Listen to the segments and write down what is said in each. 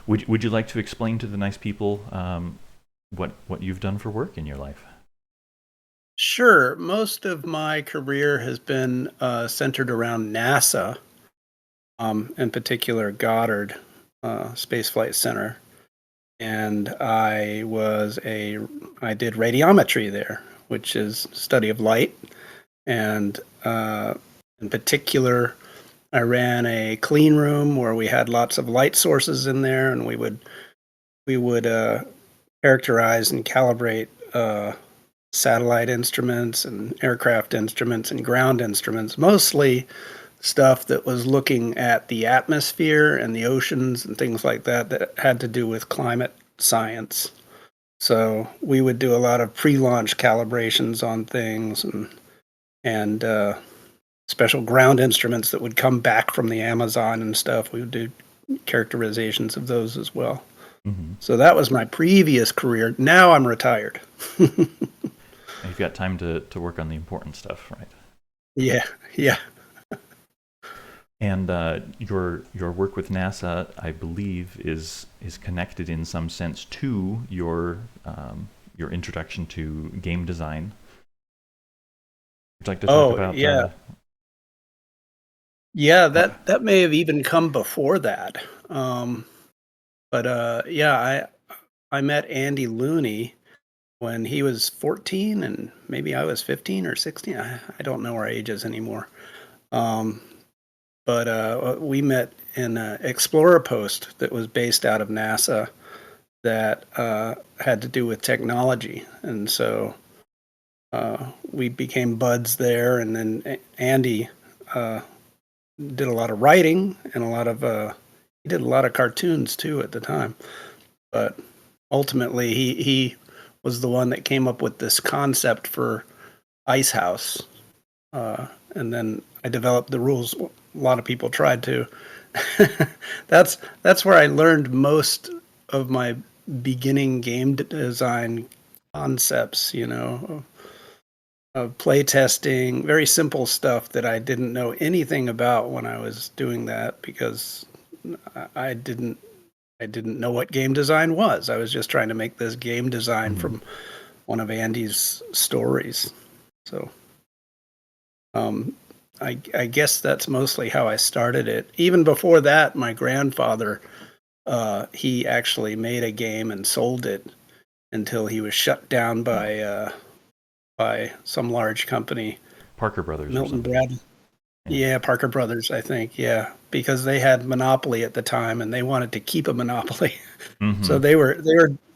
Would you like to explain to the nice people what you've done for work in your life? Sure. Most of my career has been centered around NASA, in particular Goddard Space Flight Center, and I did radiometry there, which is study of light, and in particular, I ran a clean room where we had lots of light sources in there, and we would characterize and calibrate satellite instruments and aircraft instruments and ground instruments, mostly stuff that was looking at the atmosphere and the oceans and things like that that had to do with climate science. So we would do a lot of pre-launch calibrations on things and special ground instruments that would come back from the Amazon and stuff. We would do characterizations of those as well. Mm-hmm. So that was my previous career. Now I'm retired. You've got time to work on the important stuff, right? Yeah, yeah. And your work with NASA, I believe, is connected in some sense to your introduction to game design. Would you like to talk Oh, about? yeah. Yeah, Uh, that may have even come before that. Um, but yeah, I met Andy Looney when he was 14 and maybe I was 15 or 16. I don't know our ages anymore. Um, but we met in an Explorer post that was based out of NASA that had to do with technology. And so we became buds there. And then Andy uh, did a lot of writing and he did a lot of cartoons too at the time. But ultimately, he was the one that came up with this concept for Ice House. And then I developed the rules. A lot of people tried to. That's where I learned most of my beginning game design concepts. Of play testing, very simple stuff that I didn't know anything about when I was doing that because I didn't I didn't know what game design was. I was just trying to make this game design mhm. from one of Andy's stories. So um, I guess that's mostly how I started it. Even before that, my grandfather he actually made a game and sold it until he was shut down by some large company, Parker Brothers or Milton somebody. Bradley. Yeah. Yeah, Parker Brothers, I think. Yeah, because they had monopoly at the time and they wanted to keep a monopoly. Mm-hmm. So they were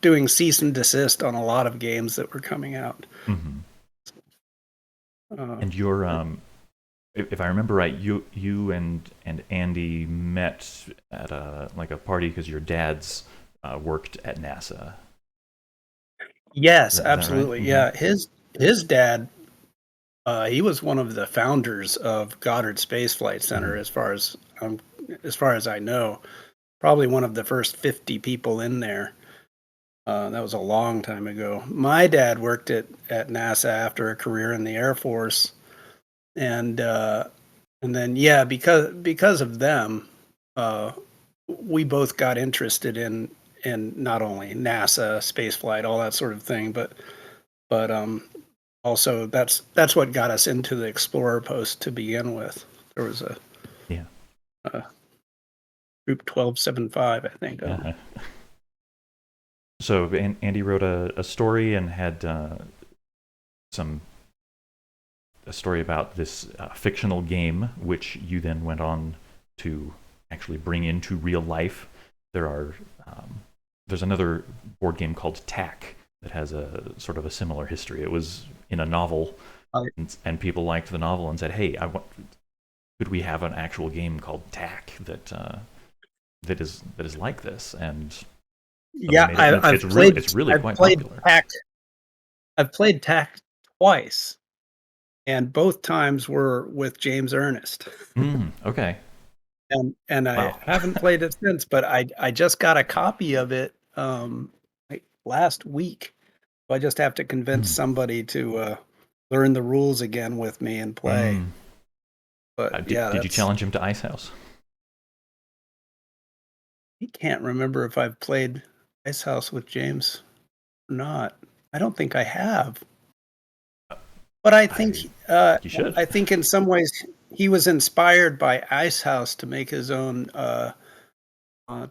doing cease and desist on a lot of games that were coming out. Mm-hmm. Uh, And your if I remember right, you and Andy met at a party because your dad's worked at NASA. yes, Is that right? absolutely. Mm-hmm. Yeah, his dad, he was one of the founders of Goddard Space Flight Center, Mm-hmm. as far as I know. Probably one of the first 50 people in there. That was a long time ago. My dad worked at NASA after a career in the Air Force, and and then yeah, because of them, uh, we both got interested in not only NASA, space flight, all that sort of thing, but also that's what got us into the Explorer post to begin with. There was Yeah. a group 1275, I think. Uh-huh. So Andy wrote a story and had some a story about this fictional game, which you then went on to actually bring into real life. There are there's another board game called Tack that has a sort of a similar history. It was in a novel, and people liked the novel and said, "Hey, could we have an actual game called Tack that is like this?" And so they Yeah, made it, and it's really I've quite played popular. TAC. I've played TAC twice, and both times were with James Ernest. Okay. And I Wow. haven't played it since, but I just got a copy of it like last week. So I just have to convince Mm. somebody to learn the rules again with me and play. Mm. But yeah, Did you that's challenge him to Ice House? I can't remember if I've played Ice House with James or not. I don't think I have. But I You should. I think in some ways he was inspired by Ice House to make his own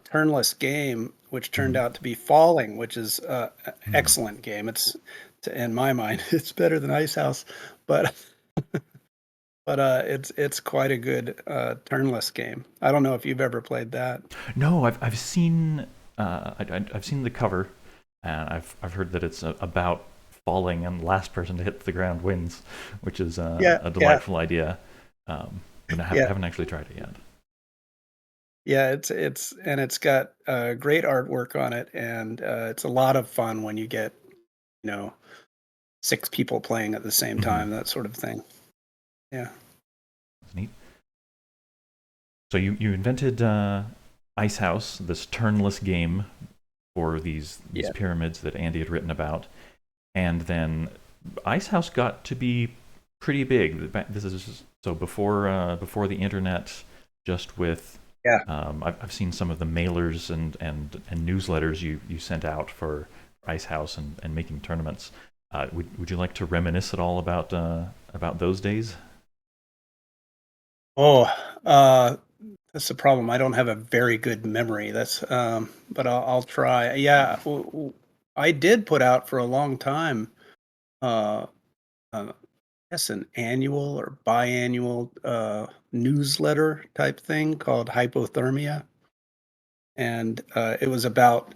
turnless game, which turned Mhm. out to be Falling, which is an Mm. excellent game. In my mind, it's better than Ice House, but it's quite a good turnless game. I don't know if you've ever played that. No, I've seen I've seen the cover, and I've heard that it's about falling and last person to hit the ground wins, which is Yeah, a yeah, delightful idea. But I yeah, haven't actually tried it yet. yeah. It's got great artwork on it, and it's a lot of fun when you get you know 6 people playing at the same Hmm. time, that sort of thing. Yeah, That's neat. So you invented Ice House, this turnless game for these yeah. pyramids that Andy had written about, and then Ice House got to be pretty big. This is so before the internet, just with Yeah. I've seen some of the mailers and newsletters you sent out for Ice House and making tournaments. Would you like to reminisce at all about those days? Oh, that's the problem. I don't have a very good memory. But I'll try. Yeah, I did put out for a long time. Uh, I guess an annual or biannual newsletter type thing called Hypothermia, and it was about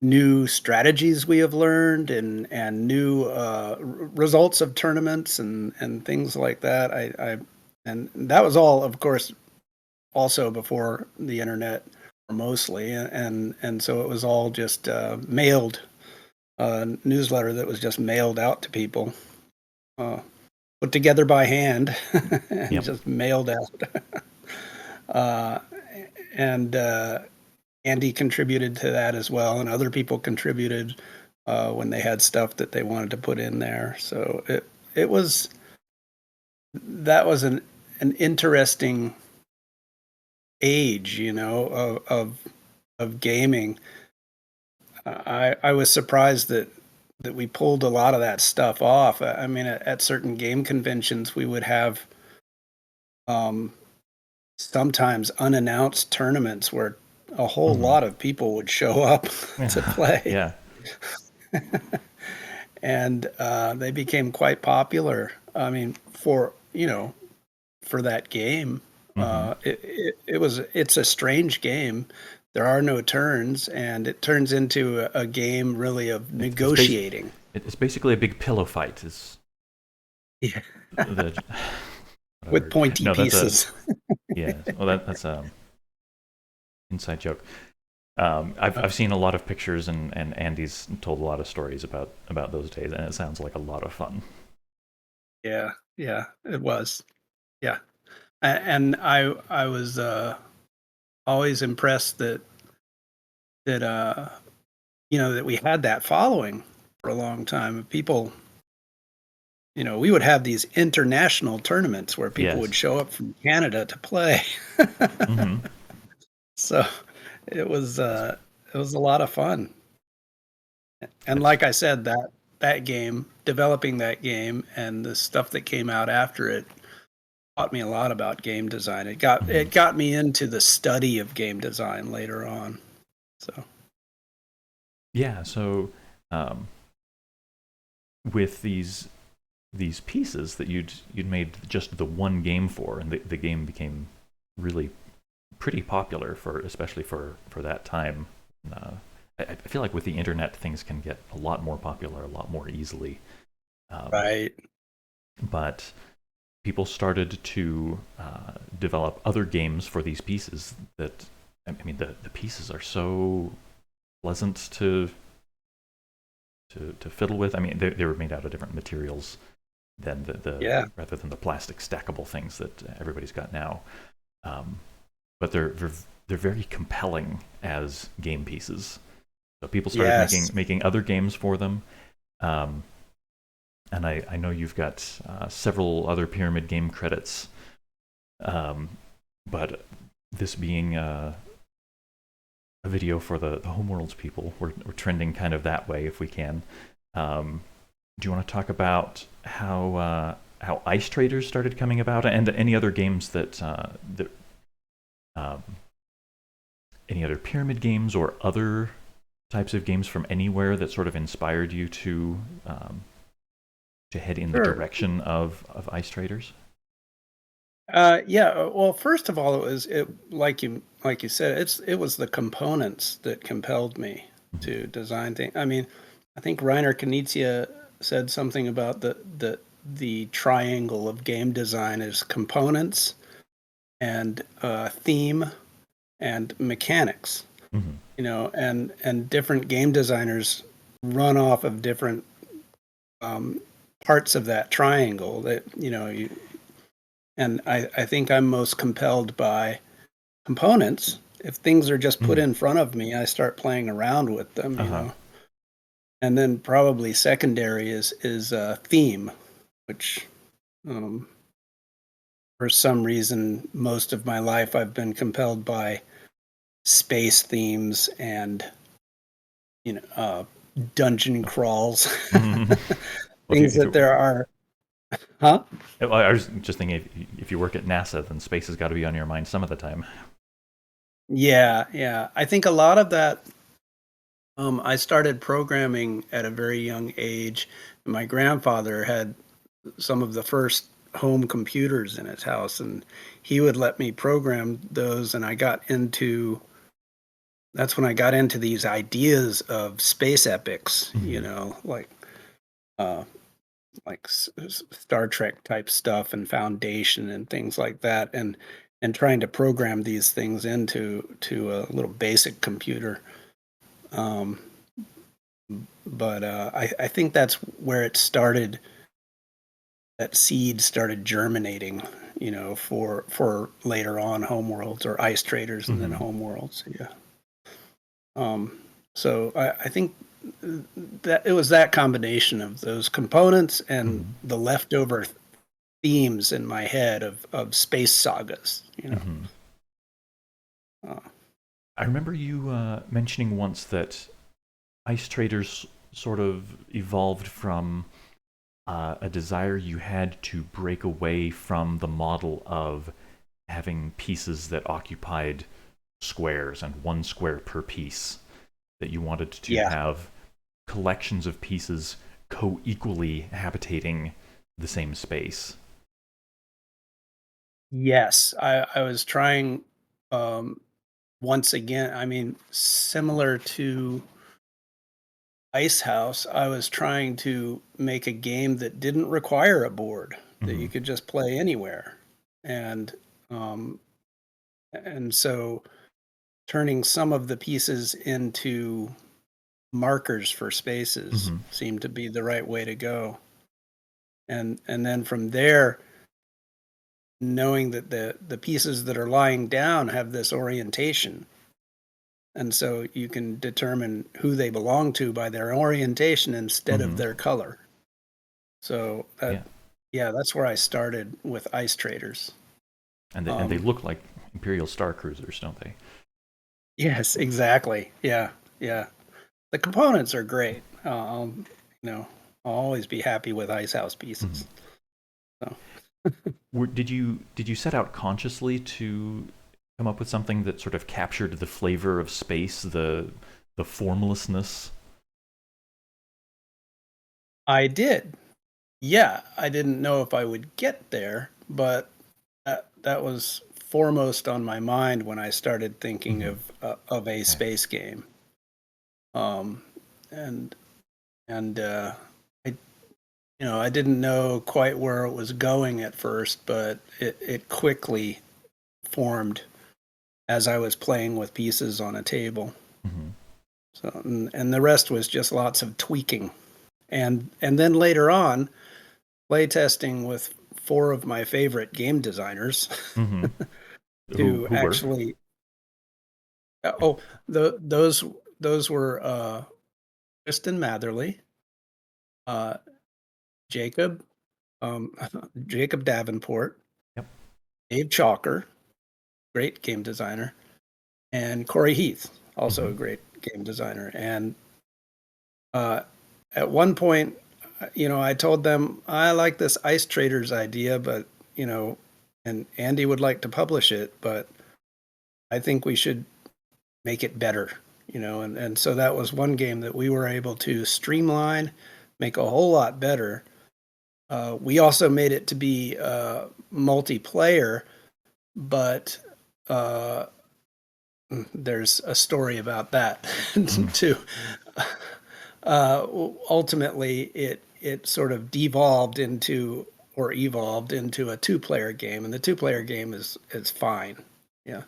new strategies we have learned and new results of tournaments and things like that. I and that was all, of course, also before the internet, mostly, and so it was all just mailed newsletter that was just mailed out to people, uh, put together by hand and Yep. just mailed out. uh, and Andy contributed to that as well, and other people contributed when they had stuff that they wanted to put in there. So it was that was an interesting age, of gaming. I was surprised that we pulled a lot of that stuff off. I mean, at certain game conventions, we would have um, sometimes unannounced tournaments where a whole Hmm. lot of people would show up to play, Yeah. and they became quite popular. I mean, for that game. Hmm. It's a strange game. There are no turns, and it turns into a game really of It's negotiating. it's basically a big pillow fight. Is Yeah. the what I With heard? pointy No, that's a pieces. yeah. Well, that's inside joke. I've seen a lot of pictures and Andy's told a lot of stories about those days, and it sounds like a lot of fun. Yeah, yeah, it was. Yeah, and I was always impressed that that we had that following for a long time. People, we would have these international tournaments where people would Yes. show up from Canada to play. Hmm. So it was it was a lot of fun. And It's like I said, that game, developing that game and the stuff that came out after it taught me a lot about game design. mhm. It got me into the study of game design later on. So Yeah. So um, with these pieces that you'd made just the one game for, and the game became really pretty popular for especially for that time. Uh, I feel like with the internet, things can get a lot more popular a lot more easily. Um, right. but people started to develop other games for these pieces that I mean the pieces are so pleasant to fiddle with. I mean they were made out of different materials than the Yeah. rather than the plastic stackable things that everybody's got now. Um, but they're very compelling as game pieces. So people started Yes. making other games for them. Um, and I know you've got several other Pyramid game credits, um, but this being a video for the Homeworlds people. We're trending kind of that way if we can. Do you want to talk about how Ice Traders started coming about, and any other games that um, any other pyramid games or other types of games from anywhere that sort of inspired you to head in the Sure. direction of Ice Traders? Yeah. Well, first of all, it like you said, it was the components that compelled me Mhm. to design things. I mean, I think Reiner Knizia said something about the triangle of game design is components and theme and mechanics. Mhm. And different game designers run off of different um, parts of that triangle that and I think I'm most compelled by components. If things are just put Mhm. in front of me, I start playing around with them, Uh-huh. And then probably secondary is theme, which um, for some reason most of my life I've been compelled by space themes and dungeon crawls, Mhm. Well, things that there are. Huh? I was just thinking, if you work at NASA, then space has got to be on your mind some of the time. Yeah, yeah. I think a lot of that. I started programming at a very young age. My grandfather had some of the first home computers in his house, and he would let me program those. And that's when I got into these ideas of space epics, Mhm. uh, Star Trek type stuff and Foundation and things like that, and trying to program these things into a little basic computer. Um, but I think that's where it started. That seed started germinating, for later on Homeworlds or Ice Traders and then Mhm. Homeworlds. Yeah. So I think that it was that combination of those components and Mhm. the leftover themes in my head of space sagas. Mhm. Uh, I remember you mentioning once that Ice Traders sort of evolved from a desire you had to break away from the model of having pieces that occupied squares and one square per piece, that you wanted to yeah. have collections of pieces co-equally habitating the same space. Yes. I was trying um, once again. I mean, similar to Ice House, I was trying to make a game that didn't require a board, that Mm-hmm. you could just play anywhere. And um, and so turning some of the pieces into markers for spaces Mm-hmm. seemed to be the right way to go. And then from there, knowing that the pieces that are lying down have this orientation. And so you can determine who they belong to by their orientation instead of Mm-hmm. their color. So Yeah, yeah, that's where I started with Ice Traders. and they Um, look like Imperial Star Cruisers, don't they? yes, exactly. Yeah, yeah. The components are great. You know, I'll always be happy with Ice House Mm-hmm. pieces. So Did you set out consciously to come up with something that sort of captured the flavor of space, the formlessness? I did. Yeah, I didn't know if I would get there, but that was foremost on my mind when I started thinking Mm-hmm. of a Okay. space game. Um, and and I I didn't know quite where it was going at first, but it quickly formed as I was playing with pieces on a table. Mm-hmm. So and the rest was just lots of tweaking. And then later on, playtesting with four of my favorite game designers Mm-hmm. Who to who were? actually oh the those were Kristen Matherly, uh, Jacob Jacob Davenport, Yep. Dave Chalker, great game designer, and Kory Heath. also Hmm. a great game designer. And uh, at one point, I told them I like this Ice Traders idea, but and Andy would like to publish it, but I think we should make it better. And so that was one game that we were able to streamline, make a whole lot better. We also made it to be multiplayer, but uh, there's a story about that Hmm. too. Uh, Ultimately, it sort of devolved into or evolved into a two-player game, and the two-player game is fine. Yeah,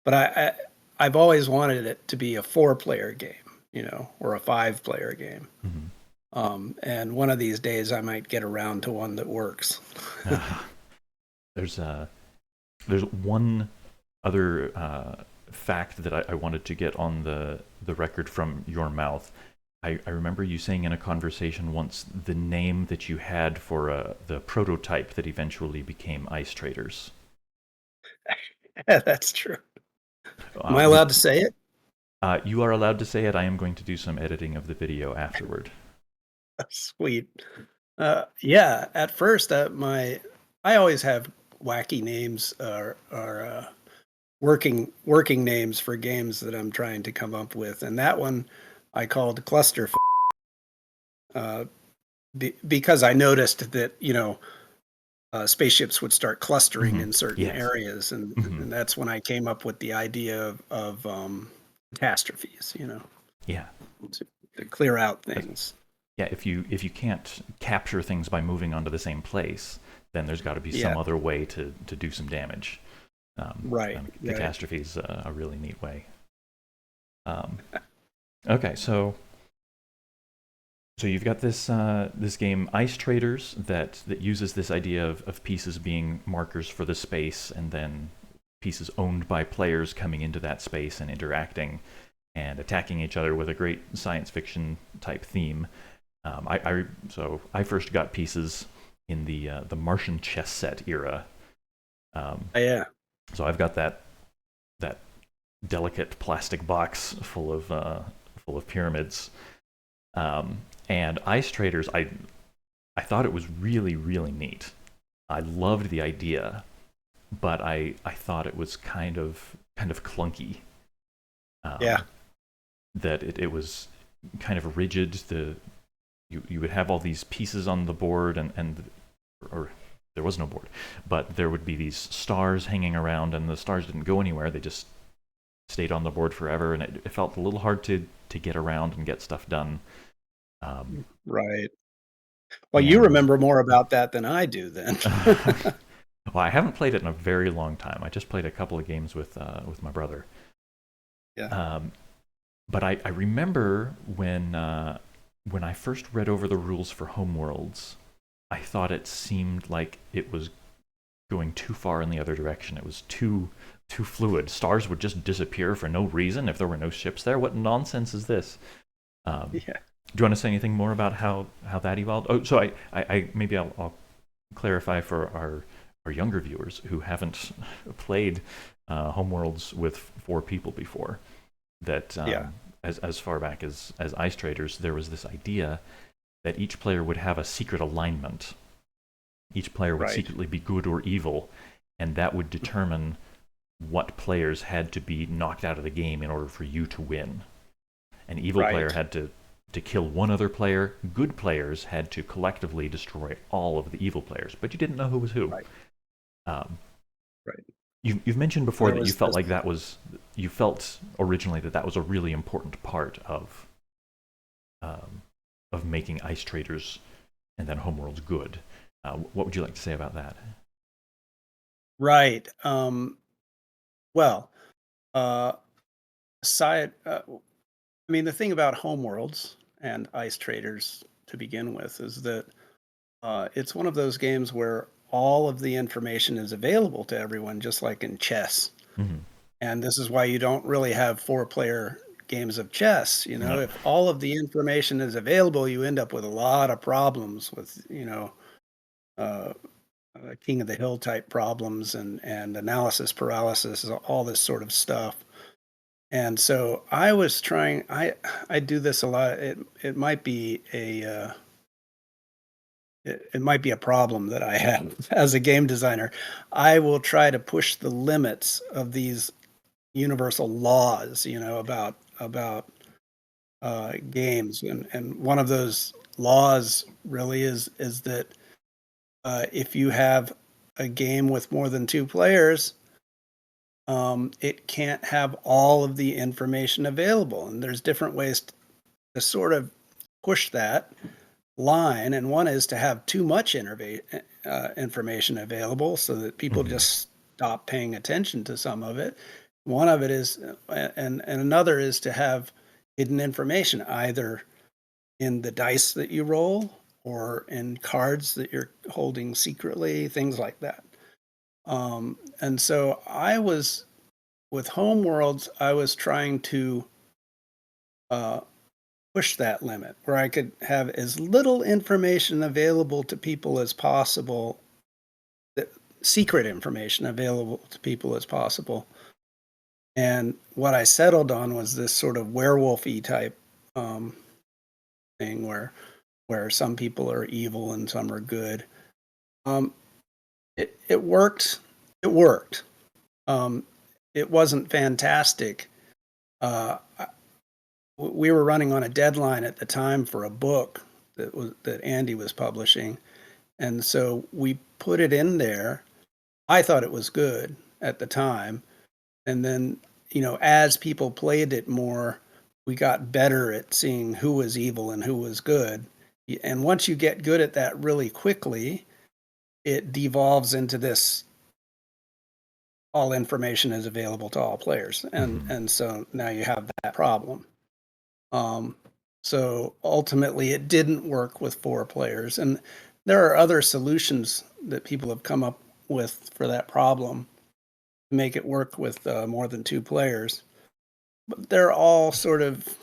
but I've always wanted it to be a four-player game, or a five-player game. Hmm. And one of these days, I might get around to one that works. There's there's one other fact that I wanted to get on the record from your mouth. I remember you saying in a conversation once the name that you had for the prototype that eventually became Ice Traders. Yeah, that's true. Am I Would allowed to say it? you are allowed to say it? I am going to do some editing of the video afterward. Sweet. Yeah, at first, I always have wacky names or working names for games that I'm trying to come up with, and that one I called Cluster, uh, because I noticed that spaceships would start clustering Hmm. in certain Yes. areas, and Hmm. and that's when I came up with the idea of catastrophes, Yeah. to, to clear out 'Cause, things. yeah, if you can't capture things by moving onto the same place, then there's got to be Yeah, some other way to do some damage. right, And right. catastrophe is a really neat way. Um, okay, so you've got this game Ice Traders that uses this idea of pieces being markers for the space, and then pieces owned by players coming into that space and interacting and attacking each other with a great science fiction type theme. So I first got pieces in the Martian chess set era. Yeah, So I've got that delicate plastic box full of pyramids. And Ice Traders, I thought it was really really neat. I loved the idea, but I thought it was kind of clunky. yeah, Um, that it was kind of rigid. You would have all these pieces on the board, and or there was no board, but there would be these stars hanging around, and the stars didn't go anywhere. They just stayed on the board forever, and it felt a little hard to get around and get stuff done. Um, right. Well, you and remember more about that than I do then. well, I haven't played it in a very long time. I just played a couple of games with my brother. Yeah. Um, but I remember when I first read over the rules for Homeworlds, I thought it seemed like it was going too far in the other direction. It was too fluid. Stars would just disappear for no reason if there were no ships there. What nonsense is this? Um, Yeah. do you want to say anything more about how that evolved? Oh, so I maybe I'll clarify for our younger viewers who haven't played Homeworlds with four people before that Yeah. as far back as Ice Traders, there was this idea that each player would have a secret alignment. Each player would Right. secretly be good or evil, and that would determine what players had to be knocked out of the game in order for you to win. An evil player Right. had to kill one other player. Good players had to collectively destroy all of the evil players, but you didn't know who was who. Right. Um, Right. you've mentioned before There that you was felt this. like that was you felt originally that was a really important part um, of making Ice Traders and then Homeworlds good. What would you like to say about that? Right. Well, uh, aside, I mean, the thing about Homeworlds and Ice Traders to begin with is that it's one of those games where all of the information is available to everyone, just like in chess. Mm-hmm. And this is why you don't really have four-player games of chess. No. If all of the information is available, you end up with a lot of problems with, uh, king of the hill type problems and analysis paralysis, all this sort of stuff. And so I was trying. I do this a lot. It might be it might be a problem that I have as a game designer. I will try to push the limits of these universal laws, about games, and one of those laws really is that if you have a game with more than two players, it can't have all of the information available, and there's different ways to sort of push that line, and one is to have too much information available so that people Hmm. just stop paying attention to some of it. One of it is, and another is to have hidden information either in the dice that you roll or in cards that you're holding secretly, things like that. And so I was with Homeworlds, I was trying to uh, push that limit where I could have as little information available to people as possible, secret information available to people as possible. And what I settled on was this sort of werewolf-y type um, thing where some people are evil and some are good. Um, it worked. It worked. Um, it wasn't fantastic. We were running on a deadline at the time for a book that Andy was publishing, and so we put it in there. I thought it was good at the time, and then as people played it more, we got better at seeing who was evil and who was good. And once you get good at that really quickly, it devolves into this all information is available to all players, and Hmm. and so now you have that problem. Um, so ultimately, it didn't work with four players, and there are other solutions that people have come up with for that problem to make it work with more than two players. But they're all sort of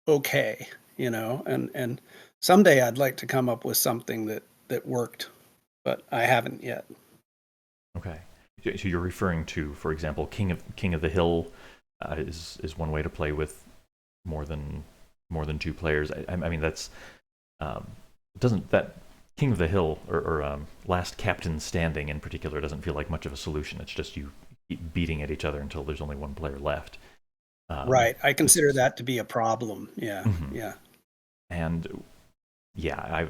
okay, and someday I'd like to come up with something that worked, but I haven't yet. Okay. So you're referring to, for example, King of the Hill is one way to play with more than more than two players. I mean, that's um, doesn't that King of the Hill or Last Captain Standing in particular doesn't feel like much of a solution. It's just you keep beating at each other until there's only one player left. Right. I consider This that to be a problem. Yeah. mhm. Yeah. And yeah, I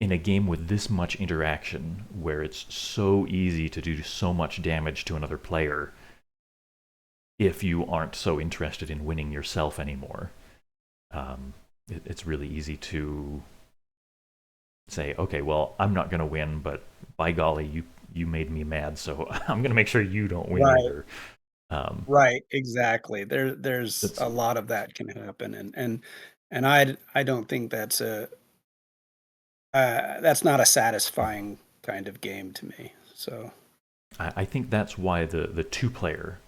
in a game with this much interaction where it's so easy to do so much damage to another player if you aren't so interested in winning yourself anymore. It's really easy to say, okay, well, I'm not going to win, but by golly, you made me mad, so I'm going to make sure you don't win Right. either. Um, Right. Exactly. There's that's a lot of that can happen, and I don't think that's not a satisfying kind of game to me. So I think that's why the two player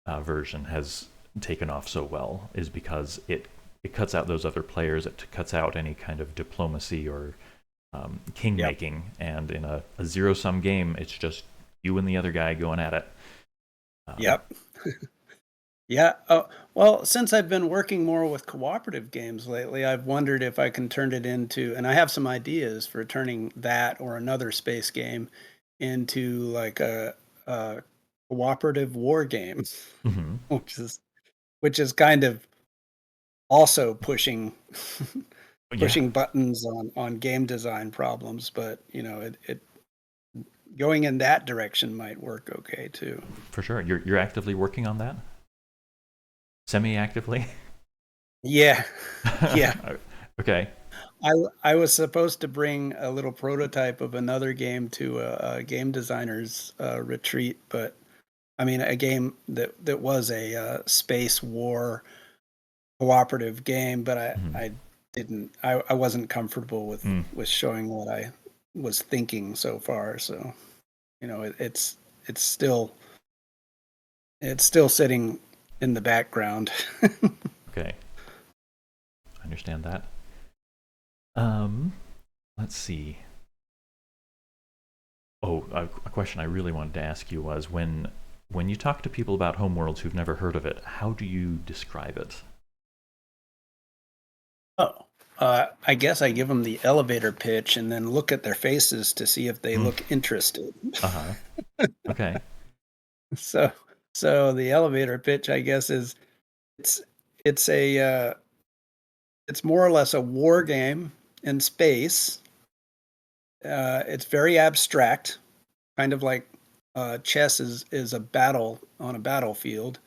version has taken off so well, is because it cuts out those other players, it cuts out any kind of diplomacy or king yep. making, and in a zero sum game, it's just you and the other guy going at it. Um, Yep. Yeah. Oh, well, since I've been working more with cooperative games lately, I've wondered if I can turn it into, and I have some ideas for turning that or another space game into like a cooperative war game, mhm. which is which is kind of also Yeah, pushing buttons on game design problems, but it going in that direction might work okay too. for sure. You're actively working on that, semi actively. Yeah. Yeah. Okay. I was supposed to bring a little prototype of another game to a game designer's retreat, but I mean a game that was a space war cooperative game, but Mhm. I didn't I wasn't comfortable Mm, with showing what I was thinking so far. So it's still sitting in the background. okay, I understand that. Um, let's see. Oh, a question I really wanted to ask you was when when you talk to people about Homeworlds who've never heard of it, how do you describe it? Oh, I guess I give them the elevator pitch and then look at their faces to see if they Mm. look interested. Uh-huh. Okay. So, so the elevator pitch, I guess, is it's it's a it's more or less a war game in space. It's very abstract, kind of like chess is a battle on a battlefield.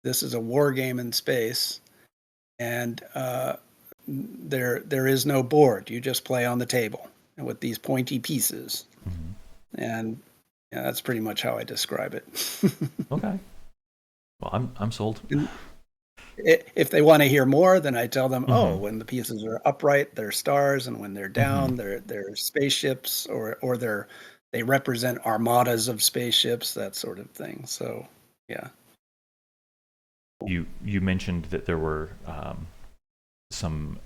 This is a war game in space, and there is no board. You just play on the table and with these pointy pieces, Mhm. and yeah, that's pretty much how I describe it. Okay. Well, I'm sold. And if they want to hear more, then I tell them, oh, Hmm. when the pieces are upright, they're stars, and when they're Hmm. down, they're spaceships, or they represent armadas of spaceships, that sort of thing. So, yeah. You mentioned that there were some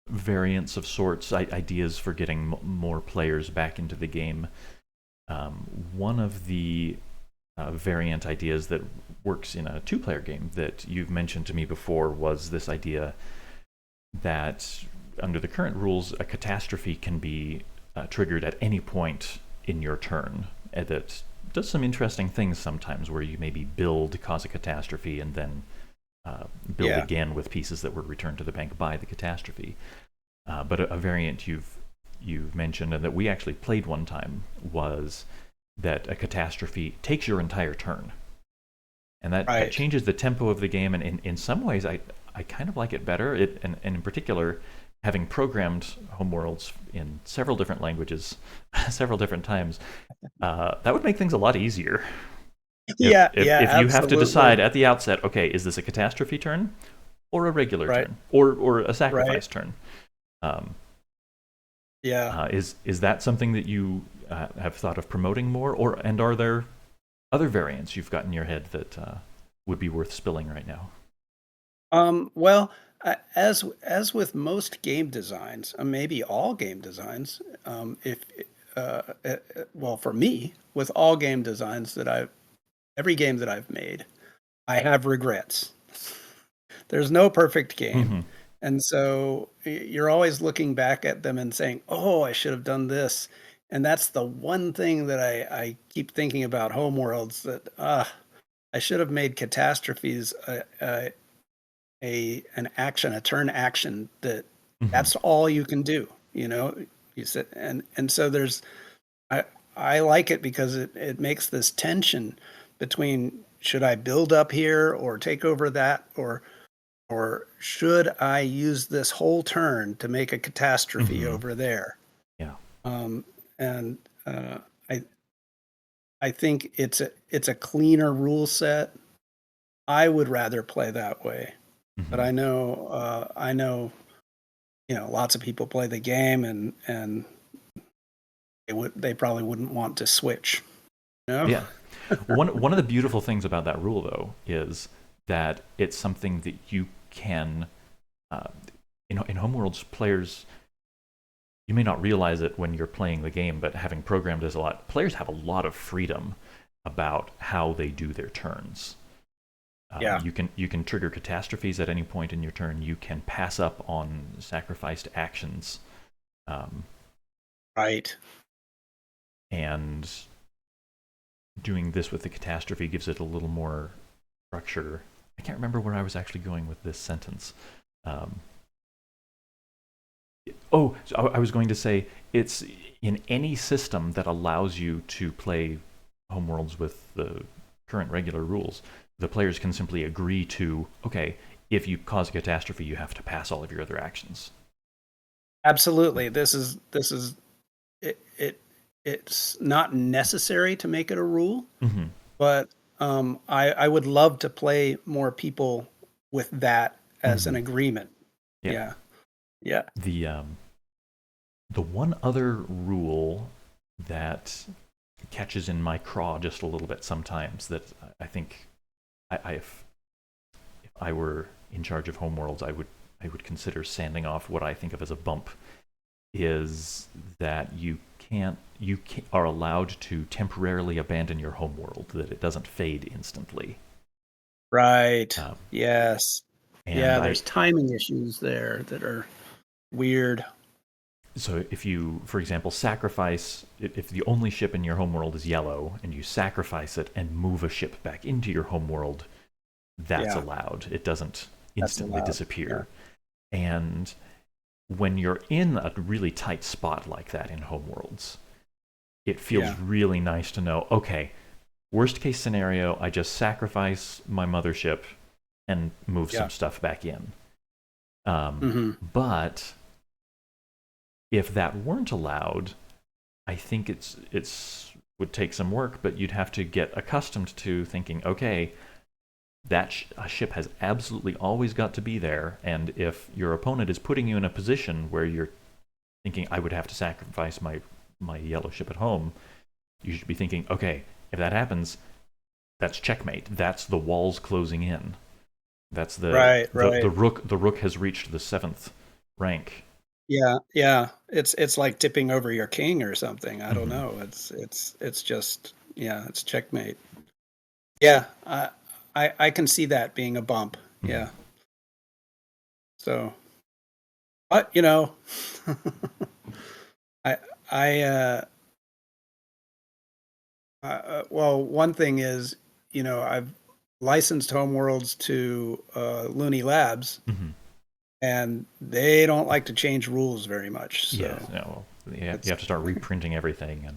variants of sorts, ideas for getting more players back into the game. One of the variant ideas that works in a two-player game that you've mentioned to me before was this idea that under the current rules, a catastrophe can be triggered at any point in your turn. That does some interesting things sometimes, where you maybe build, cause a catastrophe, and then build Yeah. again with pieces that were returned to the bank by the catastrophe. But a variant you've mentioned and that we actually played one time was that a catastrophe takes your entire turn, and that Right. changes the tempo of the game. And in some ways, I kind of like it better. And in particular, having programmed Homeworlds in several different languages, several different times, that would make things a lot easier. If, Yeah. if Yeah. if you have to decide Absolutely. at the outset, okay, is this a catastrophe turn or a regular Right. turn or a Right. sacrifice turn? Um, Yeah. is that something that you have thought of promoting more, or and are there other variants you've got in your head that would be worth spilling right now? Well, as with most game designs, maybe all game designs, if well, for me, with all game designs that I've every game that I've made, I have regrets. There's no perfect game, Hmm. and so you're always looking back at them and saying, "Oh, I should have done this." And that's the one thing that I keep thinking about Homeworlds that I should have made catastrophes an action, a turn action Hmm. that's all you can do, you know? You said and so there's I I like it because it makes this tension between should I build up here or take over that or should I use this whole turn to make a catastrophe Hmm. over there? Yeah. Um, and I I think it's a cleaner rule set. I would rather play that way, but Hmm. I know lots of people play the game and they probably wouldn't want to switch. You know? Yeah. One of the beautiful things about that rule, though, is that it's something that you can, uh, in Homeworlds, players, you may not realize it when you're playing the game, but having programmed this a lot, players have a lot of freedom about how they do their turns. Yeah. You can trigger catastrophes at any point in your turn. You can pass up on sacrificed actions, um, Right. and doing this with the catastrophe gives it a little more structure. I can't remember where I was actually going with this sentence. Um, so I was going to say it's in any system that allows you to play Homeworlds with the current regular rules. The players can simply agree to, okay, if you cause a catastrophe, you have to pass all of your other actions. Absolutely. This is it it's not necessary to make it a rule, Hmm. but I would love to play more people with that as an Hmm. agreement. Yeah. Yeah. Yeah. The one other rule that catches in my craw just a little bit sometimes that I think if I were in charge of Homeworlds, I would consider sanding off what I think of as a bump is that are allowed to temporarily abandon your homeworld, that it doesn't fade instantly. Right. Um, Yes. and Yeah, I there's timing issues there that are weird. so if you, for example, sacrifice, if the only ship in your homeworld is yellow and you sacrifice it and move a ship back into your homeworld, that's Yeah, allowed. It doesn't that's instantly allowed. Yeah. disappear. And when you're in a really tight spot like that in homeworlds, it feels Yeah. really nice to know, okay, worst case scenario, I just sacrifice my mothership and move Yeah. some stuff back in. Hmm. But if that weren't allowed, I think it's would take some work, but you'd have to get accustomed to thinking, okay, a ship has absolutely always got to be there, and if your opponent is putting you in a position where you're thinking, I would have to sacrifice my yellow ship at home, you should be thinking, okay, if that happens, that's checkmate. That's the walls closing in. That's Right, the right. rook. The rook has reached the seventh rank. Yeah, yeah. It's like tipping over your king or something. I don't Hmm. know. It's just, yeah, it's checkmate. Yeah, I can see that being a bump. Hmm. Yeah. So, but you know, I I well, one thing is, I've licensed Homeworlds to Looney Labs, Hmm. and they don't like to change rules very much. Yeah, So no, you it's have to start reprinting everything, and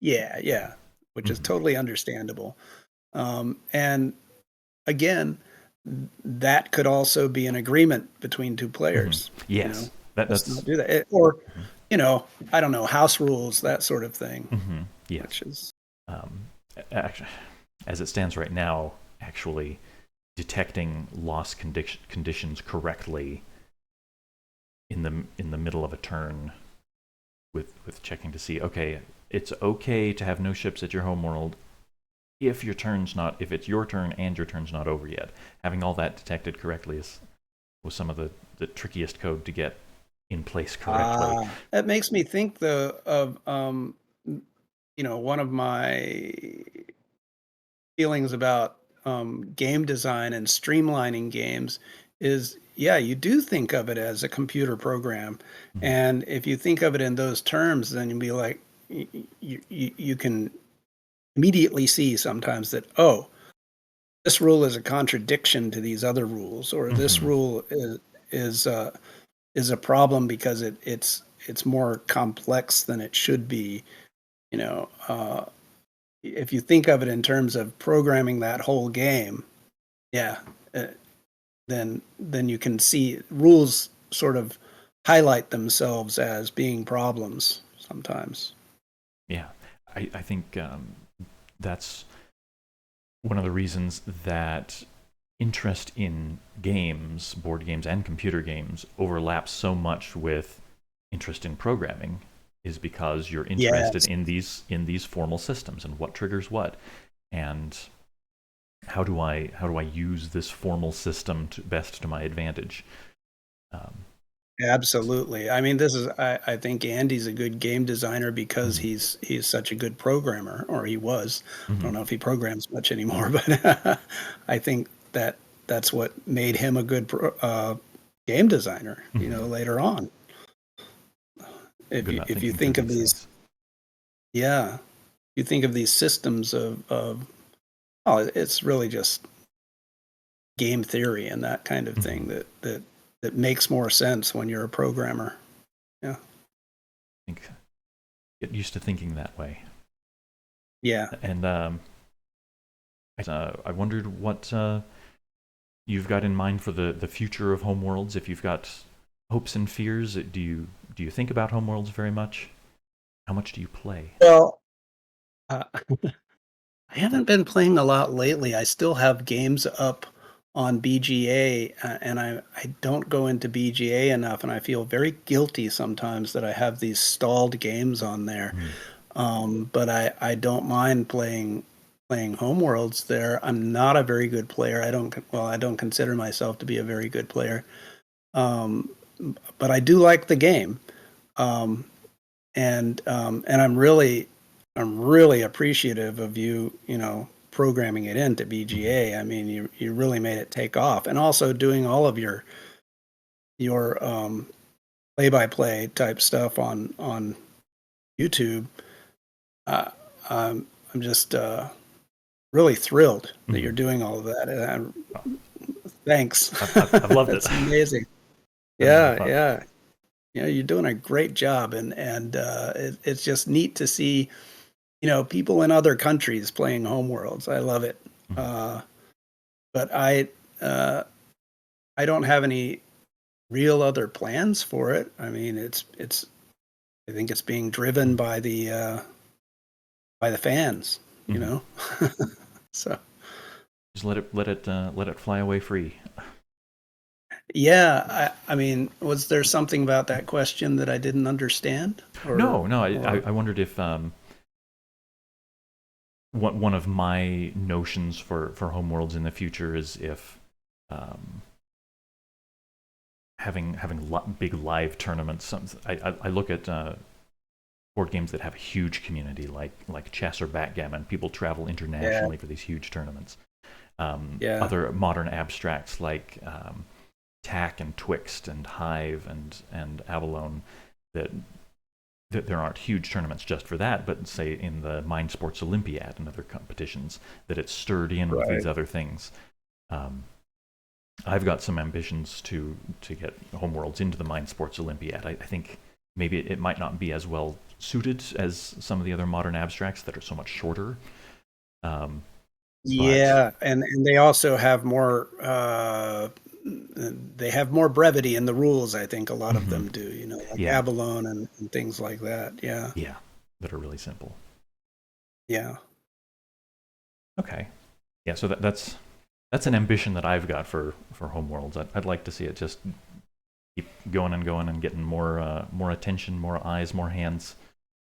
yeah, yeah, which is hmm. totally understandable. And again, that could also be an agreement between two Hmm. players. You know, Yes, let's not that's do that, or I don't know, house rules, that sort of thing, hmm. Yes. which is Um, Actually, as it stands right now, actually detecting loss conditions correctly in the middle of a turn with checking to see, okay, it's okay to have no ships at your homeworld if it's your turn and your turn's not over yet. Having all that detected correctly was some of the trickiest code to get in place correctly. that makes me think though of one of my feelings about game design and streamlining games is, yeah, you do think of it as a computer program, Mhm. and if you think of it in those terms, then you'll be like, you can immediately see sometimes that, oh, this rule is a contradiction to these other rules, or this Mhm. rule is is a problem because it's more complex than it should be. You know, if you think of it in terms of programming that whole game, yeah, uh, then you can see rules sort of highlight themselves as being problems sometimes. Yeah, I think that's one of the reasons that interest in games, board games and computer games, overlaps so much with interest in programming, is because you're interested Yes, in these formal systems and what triggers what, and how do I use this formal system best to my advantage. Um, absolutely. I mean, I think Andy's a good game designer because mhm. he's such a good programmer, or he was. I don't Mhm. know if he programs much anymore, but I think that's what made him a good game designer, Mhm. later on. If Good you about if you thinking through think of these these, things. yeah, you think of these systems of oh, it's really just game theory and that kind of Mhm. thing that makes more sense when you're a programmer. Yeah. Think, get used to thinking that way. Yeah. And I wondered what you've got in mind for the future of Homeworlds. If you've got hopes and fears, do you think about Homeworlds very much? How much do you play? Well, uh, I haven't been playing a lot lately. I still have games up on BGA, and I don't go into BGA enough, and I feel very guilty sometimes that I have these stalled games on there. Mm. But I don't mind playing Homeworlds there. I'm not a very good player. I don't consider myself to be a very good player. Um, but I do like the game. Um, and I'm really appreciative of you, programming it into BGA. I mean, you really made it take off, and also doing all of your play-by-play type stuff on YouTube. Uh, I'm just really thrilled that you're Mhm. doing all of that. And Well, thanks. I've loved it. That's amazing. Been a lot of Yeah, fun. yeah. You're doing a great job, and it's just neat to see, people in other countries playing Homeworlds. I love it. Mhm. Uh, but uh, I don't have any real other plans for it. I mean, I think it's being driven Mhm. by the fans, you Mhm. know. So Just let it fly away free. yeah, I mean, was there something about that question that I didn't understand, No, no. I, or I wondered if one of my notions for Homeworlds in the future is if um, having big live tournaments. I look at board games that have a huge community, like chess or backgammon. People travel yeah, internationally for these huge tournaments. yeah, Other modern abstracts like Tack and Twixt and Hive and Avalone, that there aren't huge tournaments just for that, but say in the Mind Sports Olympiad and other competitions, that it's stirred in with these right. other things. Um, I've got some ambitions to get Homeworlds into the Mind Sports Olympiad. I think maybe it might not be as well suited as some of the other modern abstracts that are so much shorter. Um, but Yeah, and they have more brevity in the rules, I think a lot of mhm, them do, like yeah, Abalone and things like that. Yeah. yeah, that are really simple. Yeah. Okay, yeah. So that's an ambition that I've got for Homeworlds. I'd like to see it just keep going and going and getting more attention, more eyes, more hands.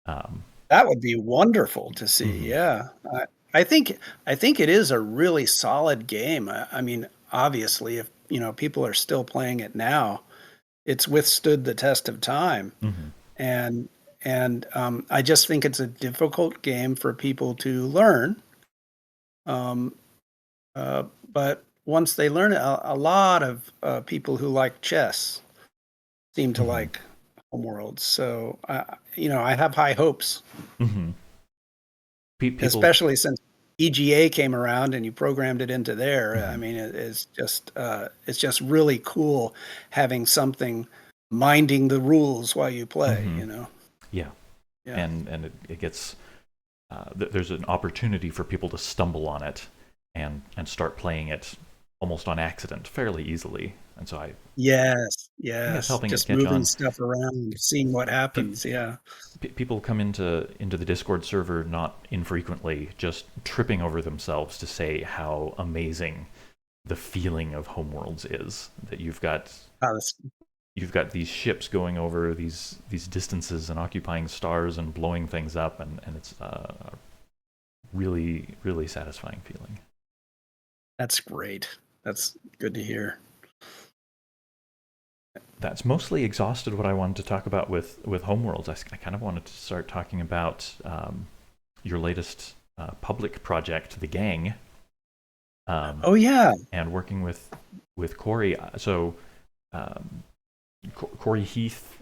Um, That would be wonderful to see. mhm, Yeah. I think I think it is a really solid game. I mean, obviously if, people are still playing it now, it's withstood the test of time. mhm, And I just think it's a difficult game for people to learn. Um, Uh, but once they learn it, a lot of people who like chess seem to mhm, like Homeworlds. So, I have high hopes, mhm. People. especially since EGA came around and you programmed it into there. I Mhm, mean, it's just really cool having something minding the rules while you play. mhm, yeah, Yeah. and it gets there's an opportunity for people to stumble on it and start playing it almost on accident fairly easily. And so I Yes. think it's Yes. helping it Just catch moving on. stuff around, seeing what Pe- happens. Yeah. People come into the Discord server not infrequently, just tripping over themselves to say how amazing the feeling of Homeworlds is. That That's you've got these ships going over these distances and occupying stars and blowing things up, and it's a really satisfying feeling. that's great. That's good to hear. That's mostly exhausted what I wanted to talk about with Homeworlds. I kind of wanted to start talking about your latest public project, The Gang, um, Oh yeah. and working with Kory. So um, Kory Heath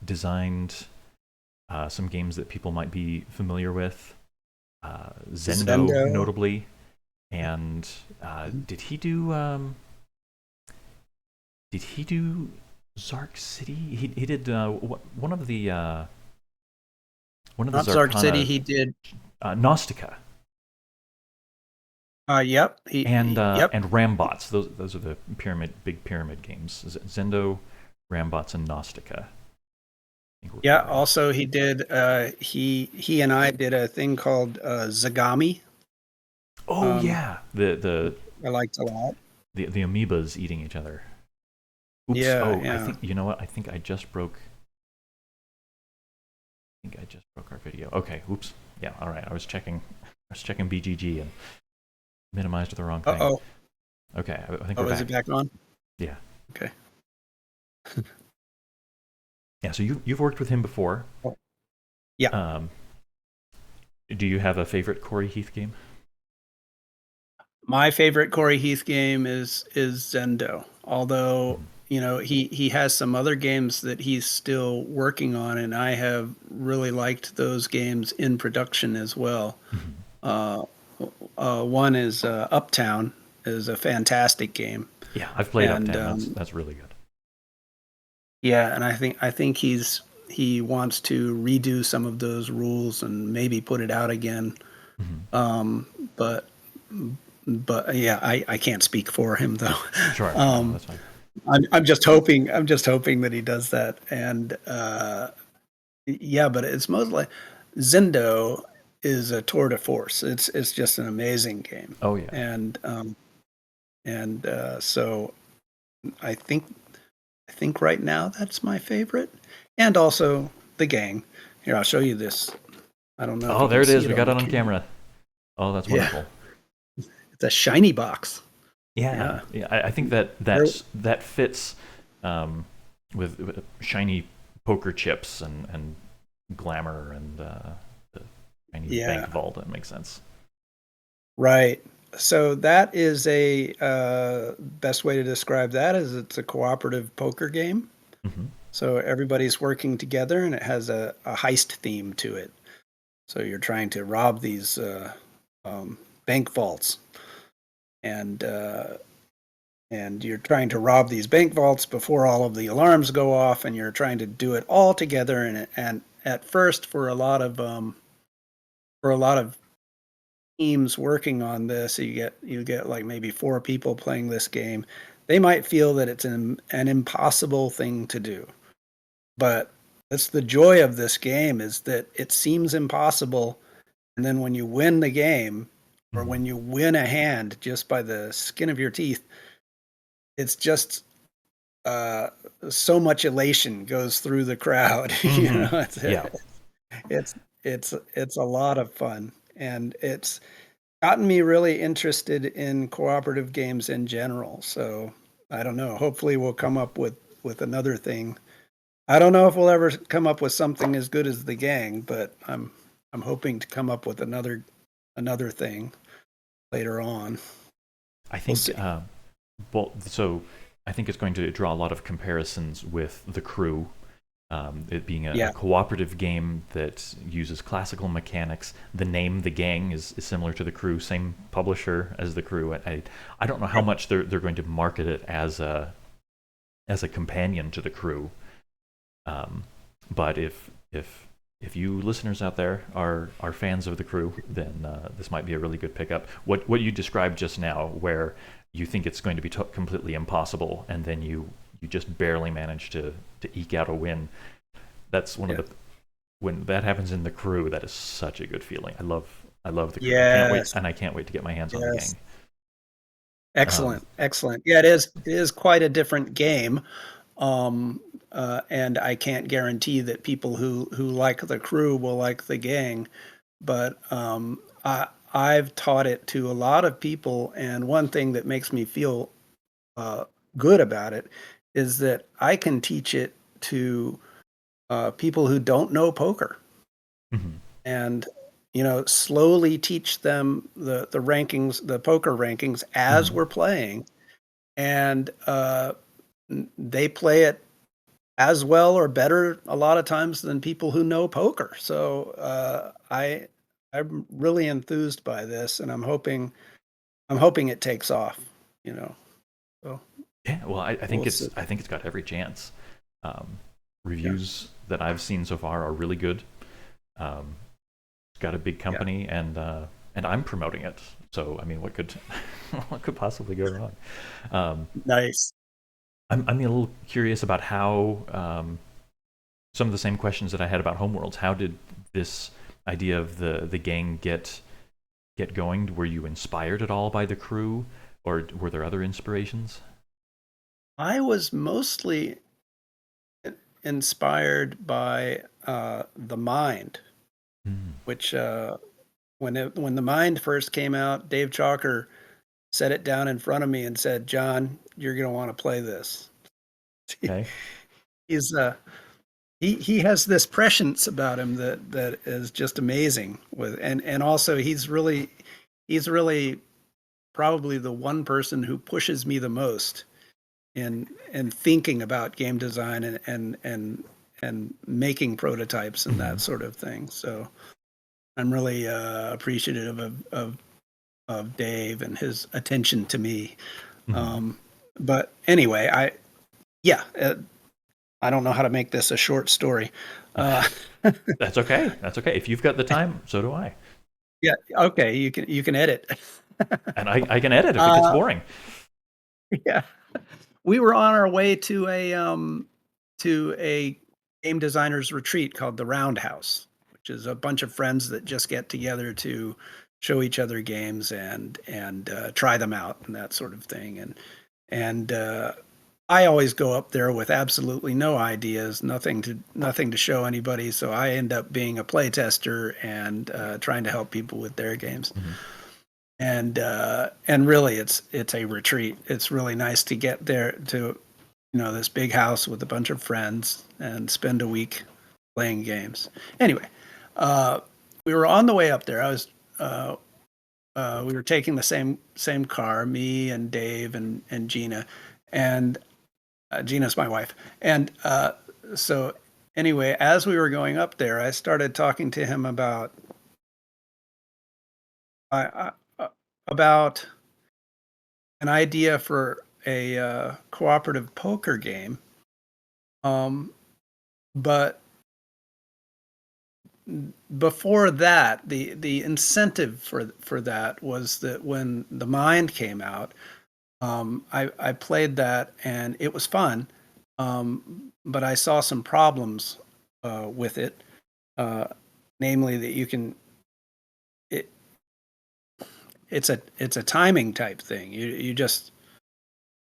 designed some games that people might be familiar with. Zendo, Zendo. notably, and Mhm. did he do Zark City? He did one of the Not Zark City, Zarkana, he did Gnostica, yep, yep. and Rambots. Those are the big pyramid games. Zendo, Rambots, and Gnostica. I think we're Yeah, covering. also he did, he and I did a thing called, Zagami, Oh um, yeah, the I liked a lot. the amoebas eating each other. Oops. Yeah, Oh, I yeah. think you know what? I think I just broke. I think I just broke our video. Okay. Oops. Yeah. All right. I was checking. I was checking BGG and minimized the wrong thing. Uh-oh. Okay. I think we're Oh, is it back. back on? Yeah. Okay. Yeah, so you've worked with him before. Oh, yeah. Um, do you have a favorite Kory Heath game? My favorite Kory Heath game is Zendo. Although, Mhm. he has some other games that he's still working on, and I have really liked those games in production as well. Mhm. Uh, One is Uptown is a fantastic game, Yeah, I've played and Uptown. That's really good. yeah, and I think he wants to redo some of those rules and maybe put it out again. Mhm. Um, but but yeah, I can't speak for him though. Sure, no, Um, that's fine. I'm just hoping that he does that. And yeah, but it's mostly Zendo is a tour de force. It's just an amazing game. Oh yeah. And so I think I think right now that's my favorite. And also the gang. Here, I'll show you this. I don't know if Oh, you there can it see is. it We on got the it on camera. camera. Oh, that's Yeah, wonderful. it's a shiny box. Yeah, Yeah. yeah. I think that There- that fits um, with shiny poker chips and glamour and the shiny bank Yeah, vault. That makes sense. right. So that is a best way to describe that is it's a cooperative poker game. Hmm. So everybody's working together and it has a heist theme to it. So you're trying to rob these bank vaults and uh, and you're trying to rob these bank vaults before all of the alarms go off, and you're trying to do it all together. And at first, for a lot of teams working on this, you get like maybe four people playing this game. They might feel that it's an impossible thing to do, but that's the joy of this game is that it seems impossible, and then when you win the game or Hmm. when you win a hand just by the skin of your teeth, it's just uh, so much elation goes through the crowd. Hmm. It's Yeah, it's it's a lot of fun, and it's gotten me really interested in cooperative games in general. So I don't know. Hopefully, we'll come up with another thing. I don't know if we'll ever come up with something as good as the gang, but I'm hoping to come up with another thing later on. I We'll think. see. Well, so I think it's going to draw a lot of comparisons with the Crew. It being a Yeah, cooperative game that uses classical mechanics. The name, the gang, is similar to the Crew, same publisher as the Crew. I don't know how much they're going to market it as a companion to the Crew. Um, but if you listeners out there are fans of the Crew, then this might be a really good pickup. What you described just now, where you think it's going to be completely impossible, and then you just barely manage to eke out a win. That's one of yeah, the when that happens in the Crew. That is such a good feeling. I love the Crew. I can't wait, yes, and I can't wait to get my hands on the yes. gang. Um, Excellent, excellent. Yeah, it is quite a different game. Um, and I can't guarantee that people who like the Crew will like the gang, but I've taught it to a lot of people, and one thing that makes me feel uh, good about it is that I can teach it to people who don't know poker, mhm, and slowly teach them the rankings, the poker rankings as mhm. we're playing, and they play it as well or better a lot of times than people who know poker. So I'm really enthused by this, and I'm hoping it takes off. You know, so Yeah, well, I think we'll it's see. I think it's got every chance. Um, Yeah, Reviews that I've seen so far are really good. Um, it's got a big yeah, company, and I'm promoting it. So I mean, what could what could possibly go wrong? Um, nice. I'm a little curious about how some of the same questions that I had about Homeworlds. How did this idea of the gang get going? Were you inspired at all by the Crew, or were there other inspirations? I was mostly inspired by the Mind, Mm, which when the Mind first came out, Dave Chalker set it down in front of me and said, "John, you're going to want to play this." okay. He's he has this prescience about him that is just amazing. With and also he's really probably the one person who pushes me the most in thinking about game design and making prototypes and Mhm. that sort of thing. So I'm really appreciative of Dave and his attention to me. Mhm. Um, but anyway, yeah, I don't know how to make this a short story. Uh, That's okay. That's okay. If you've got the time, so do I. yeah, okay, you can edit. And I can edit if it gets uh, boring. yeah, we were on our way to a game designers retreat called the Roundhouse, which is a bunch of friends that just get together to show each other games and try them out and that sort of thing. And I always go up there with absolutely no ideas, nothing to show anybody. So I end up being a play tester and trying to help people with their games. Mhm. And really, it's a retreat. It's really nice to get there to this big house with a bunch of friends and spend a week playing games. Anyway, uh, we were on the way up there. Uh, we were taking the same car, me and Dave and Gina, and Gina's my wife. And so anyway, as we were going up there, I started talking to him I, about an idea for a cooperative poker game. Um, but before that, the incentive for that was that when the Mind came out, I played that and it was fun, but I saw some problems with it, uh, namely that you can it, it's a timing type thing.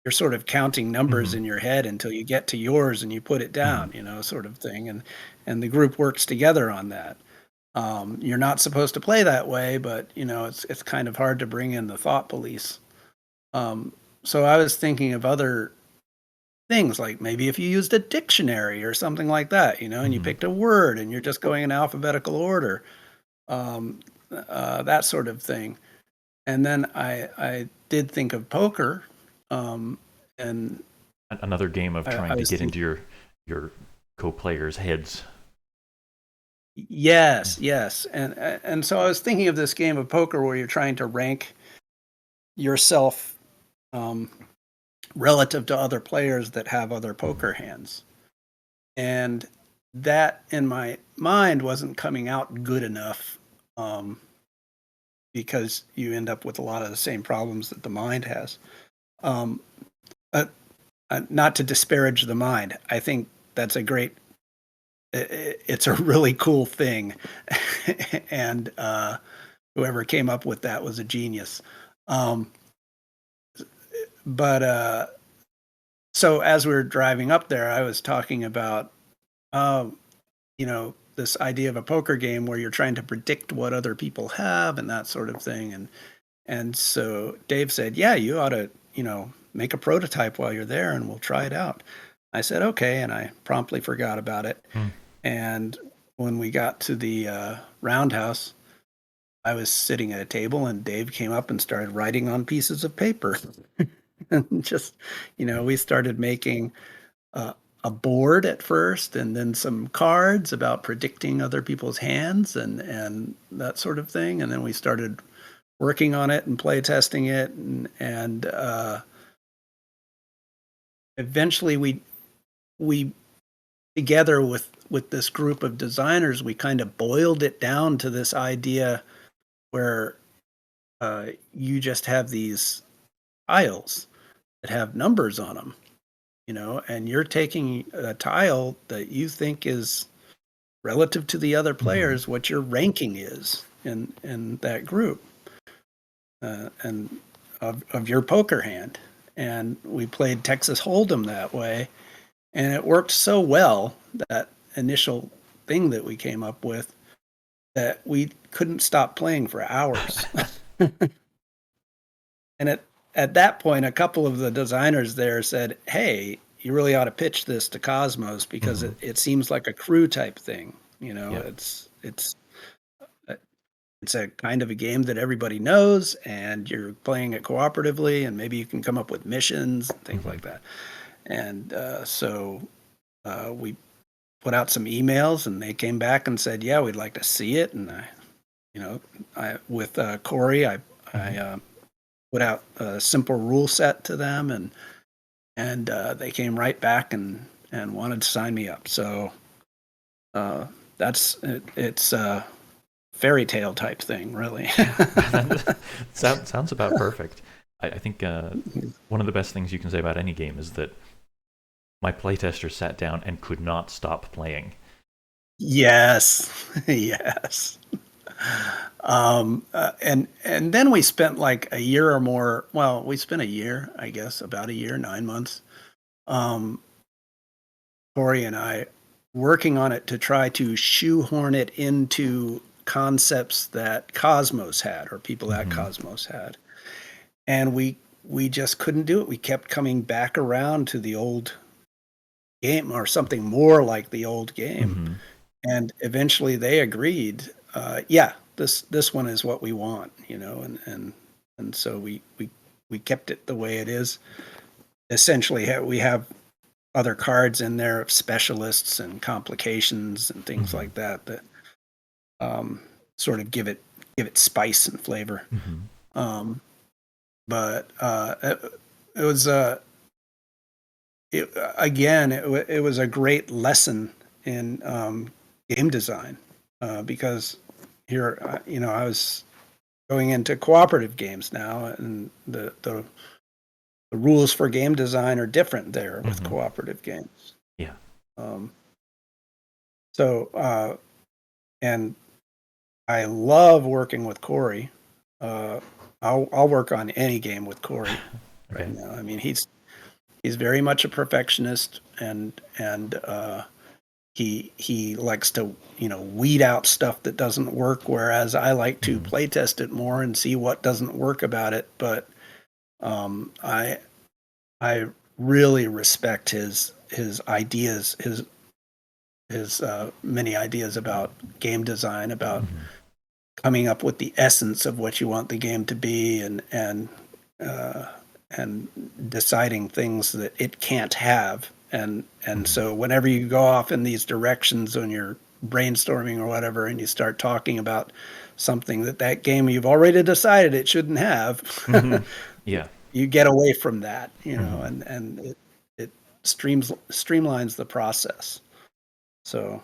You're sort of counting numbers Mhm. in your head until you get to yours and you put it Mhm. down, sort of thing, and the group works together on that. You're not supposed to play that way, but it's kind of hard to bring in the thought police. Um, so I was thinking of other things, like maybe if you used a dictionary or something like that, and you Mhm. picked a word and you're just going in alphabetical order, um, that sort of thing. And then I did think of poker, and Another game of I trying to was get into thinking, your co-players' heads. yes, yes, and so I was thinking of this game of poker where you're trying to rank yourself um, relative to other players that have other Mhm. poker hands. And that in my mind wasn't coming out good enough, um, because you end up with a lot of the same problems that the mind has. Um, uh, Not to disparage the mind, I think that's a great. It's a really cool thing, and whoever came up with that was a genius. Um, but so as we were driving up there, I was talking about, um, this idea of a poker game where you're trying to predict what other people have and that sort of thing. And so Dave said, "Yeah, you ought to, make a prototype while you're there and we'll try it out." I said, "Okay," and I promptly forgot about it. Mm. And when we got to the roundhouse, I was sitting at a table and Dave came up and started writing on pieces of paper. And just, we started making uh, a board at first, and then some cards about predicting other people's hands and that sort of thing. And then we started working on it and play testing it, and eventually we together with this group of designers, we kind of boiled it down to this idea where you just have these tiles that have numbers on them, and you're taking a tile that you think is relative to the other Mhm. players, what your ranking is in that group, and of your poker hand. And we played Texas Hold'em that way, and it worked so well, that initial thing that we came up with, that we couldn't stop playing for hours. And at that point, a couple of the designers there said, "Hey, you really ought to pitch this to Cosmos because Hmm. it seems like a crew type thing. You know, Yeah. uh, it's a kind of a game that everybody knows, and you're playing it cooperatively, and maybe you can come up with missions and things Hmm. like that. And we put out some emails, and they came back and said, "Yeah, we'd like to see it." And you know, I with Kory, Hmm. I put out a simple rule set to them, and they came right back and wanted to sign me up. So uh, it's a fairy tale type thing, really. Yeah. That sounds about perfect. I think one of the best things you can say about any game is that my playtester sat down and could not stop playing. Yes, yes. And then we spent like a year or more. Well, we spent a year, I guess, about a year, 9 months. Um, Kory and I working on it to try to shoehorn it into concepts that Cosmos had or people at Hmm. Cosmos had. And we just couldn't do it. We kept coming back around to the old game or something more like the old game. Hmm. And eventually they agreed, yeah, this one is what we want, you know, and so we kept it the way it is. Essentially, we have other cards in there of specialists and complications and things Hmm. like that that sort of give it spice and flavor. Hmm. Um, but it was again it was a great lesson in game design because here you know I was going into cooperative games now, and the rules for game design are different there with Hmm. cooperative games. Yeah. Um, so and I love working with Kory. Uh, I'll work on any game with Kory right Okay. now. I mean, he's very much a perfectionist, and he likes to weed out stuff that doesn't work, whereas I like to Hmm. play test it more and see what doesn't work about it. But um, I I really respect his ideas, his many ideas about game design, about Hmm. coming up with the essence of what you want the game to be, uh, and deciding things that it can't have. And Hmm. so whenever you go off in these directions when you're brainstorming or whatever, and you start talking about something that game you've already decided it shouldn't Hmm. have, Yeah. you get away from that, Hmm. and it streamlines the process. So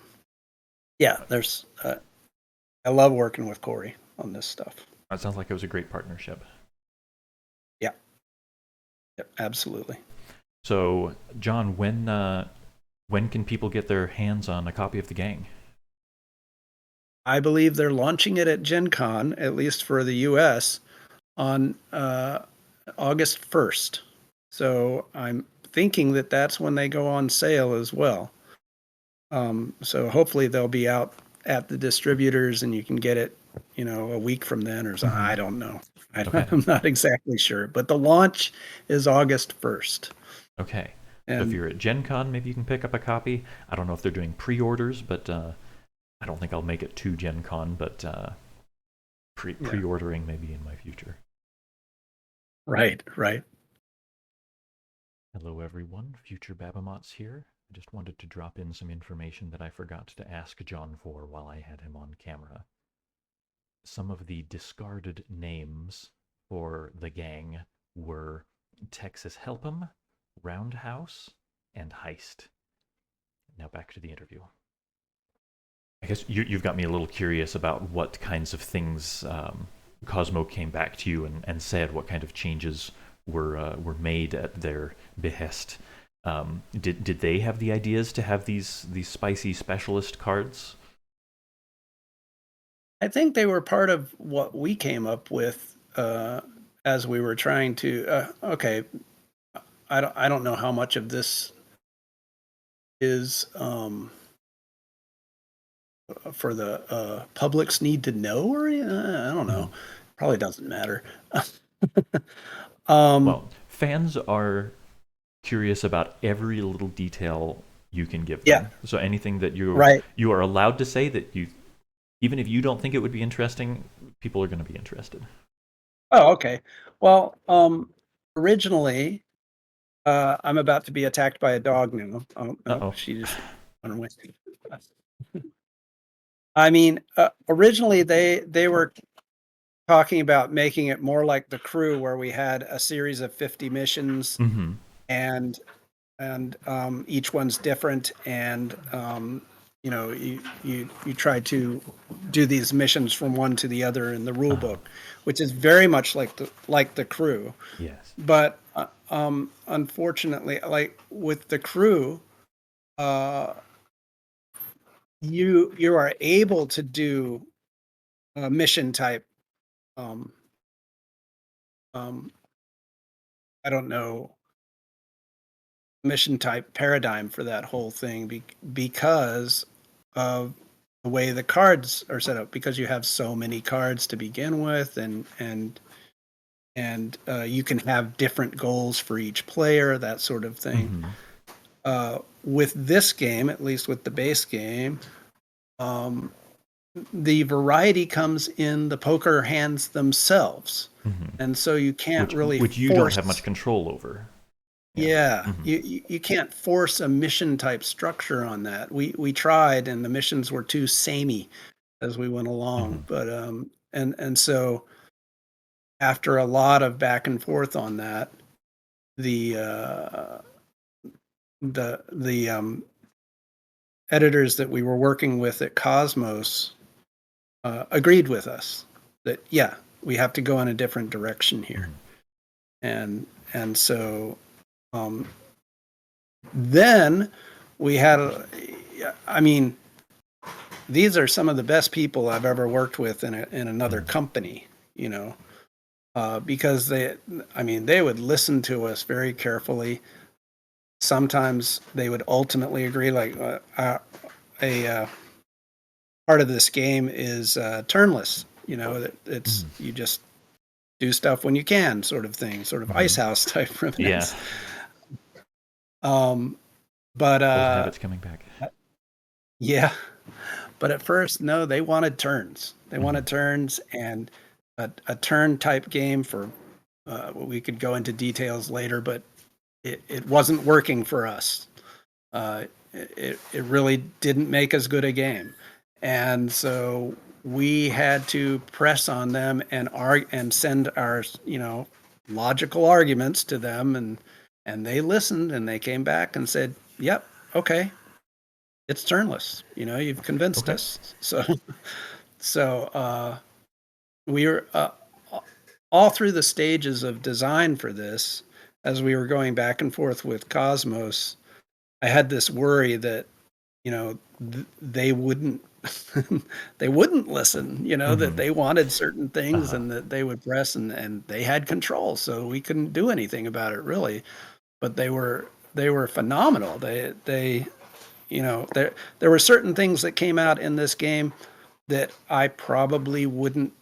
yeah, there's I love working with Kory on this stuff. That sounds like it was a great partnership. Yeah, yep, absolutely. So, John, when can people get their hands on a copy of the gang? I believe they're launching it at Gen Con, at least for the US, on August 1st. So I'm thinking that that's when they go on sale as well. So hopefully they'll be out at the distributors and you can get it, a week from then or something. Hmm. I don't know. Okay. I'm not exactly sure, but the launch is August 1st. Okay. So if And you're at Gen Con, maybe you can pick up a copy. I don't know if they're doing pre-orders, but I don't think I'll make it to Gen Con, but yeah, pre-ordering maybe in my future. right, right. Hello, everyone. Future Babamots here. I just wanted to drop in some information that I forgot to ask John for while I had him on camera. Some of the discarded names for the gang were Texas Help'em, Roundhouse, and Heist. Now back to the interview. I guess you've got me a little curious about what kinds of things Cosmo came back to you and said, what kind of changes were made at their behest. Did they have the ideas to have these spicy specialist cards? I think they were part of what we came up with as we were trying to. Okay, I don't know how much of this is for the public's need to know, or I don't know. Mhm. Probably doesn't matter. um, Well, fans are. curious about every little detail you can give Yeah, them. So anything that right. you are allowed to say that you, even if you don't think it would be interesting, people are going to be interested. Oh, okay. Well, originally, I'm about to be attacked by a dog now. Oh, Uh no, oh. she just went away. I mean, originally they were talking about making it more like The Crew, where we had a series of 50 missions, Mm-hmm. and each one's different, and you try to do these missions from one to the other in the rule Uh-huh. book, which is very much like the Crew. Yes. But unfortunately, like with the Crew, uh, you are able to do mission type. Um, um, I don't know, mission type paradigm for that whole thing because of the way the cards are set up, because you have so many cards to begin with, and you can have different goals for each player, that sort of thing. Mm-hmm. With this game, at least with the base game, um, the variety comes in the poker hands themselves, Mm-hmm. and so you can't really Which you don't have much force. control over. Yeah. Yeah, Mm-hmm. you can't force a mission type structure on that. We tried, and the missions were too samey as we went Mm-hmm. along. But and so after a lot of back and forth on that, the the editors that we were working with at Cosmos agreed with us that, yeah, we have to go in a different direction here, Mm-hmm. and so um, then we had, I mean, these are some of the best people I've ever worked with in another Mm-hmm. company, you know, because I mean, they would listen to us very carefully. Sometimes they would ultimately agree, like a part of this game is turnless, you know, that it's, Mm-hmm. you just do stuff when you can, sort of thing, sort of Mm-hmm. Ice House type Yeah. remnants. Um, but Old habits coming back. yeah, but at first, no, they wanted turns. They Mm-hmm. wanted turns, and a turn type game for, we could go into details later, but it wasn't working for us. It really didn't make as good a game. And so we had to press on them and send our, logical arguments to them, and they listened, and they came back and said, "Yep, okay, it's turnless. You've convinced Okay. us." So we were all through the stages of design for this, as we were going back and forth with Cosmos. I had this worry that, they wouldn't they wouldn't listen, that Mm-hmm. they wanted certain things, Uh-huh. and that they would press, and they had control, so we couldn't do anything about it really. But they were phenomenal. There were certain things that came out in this game that I probably wouldn't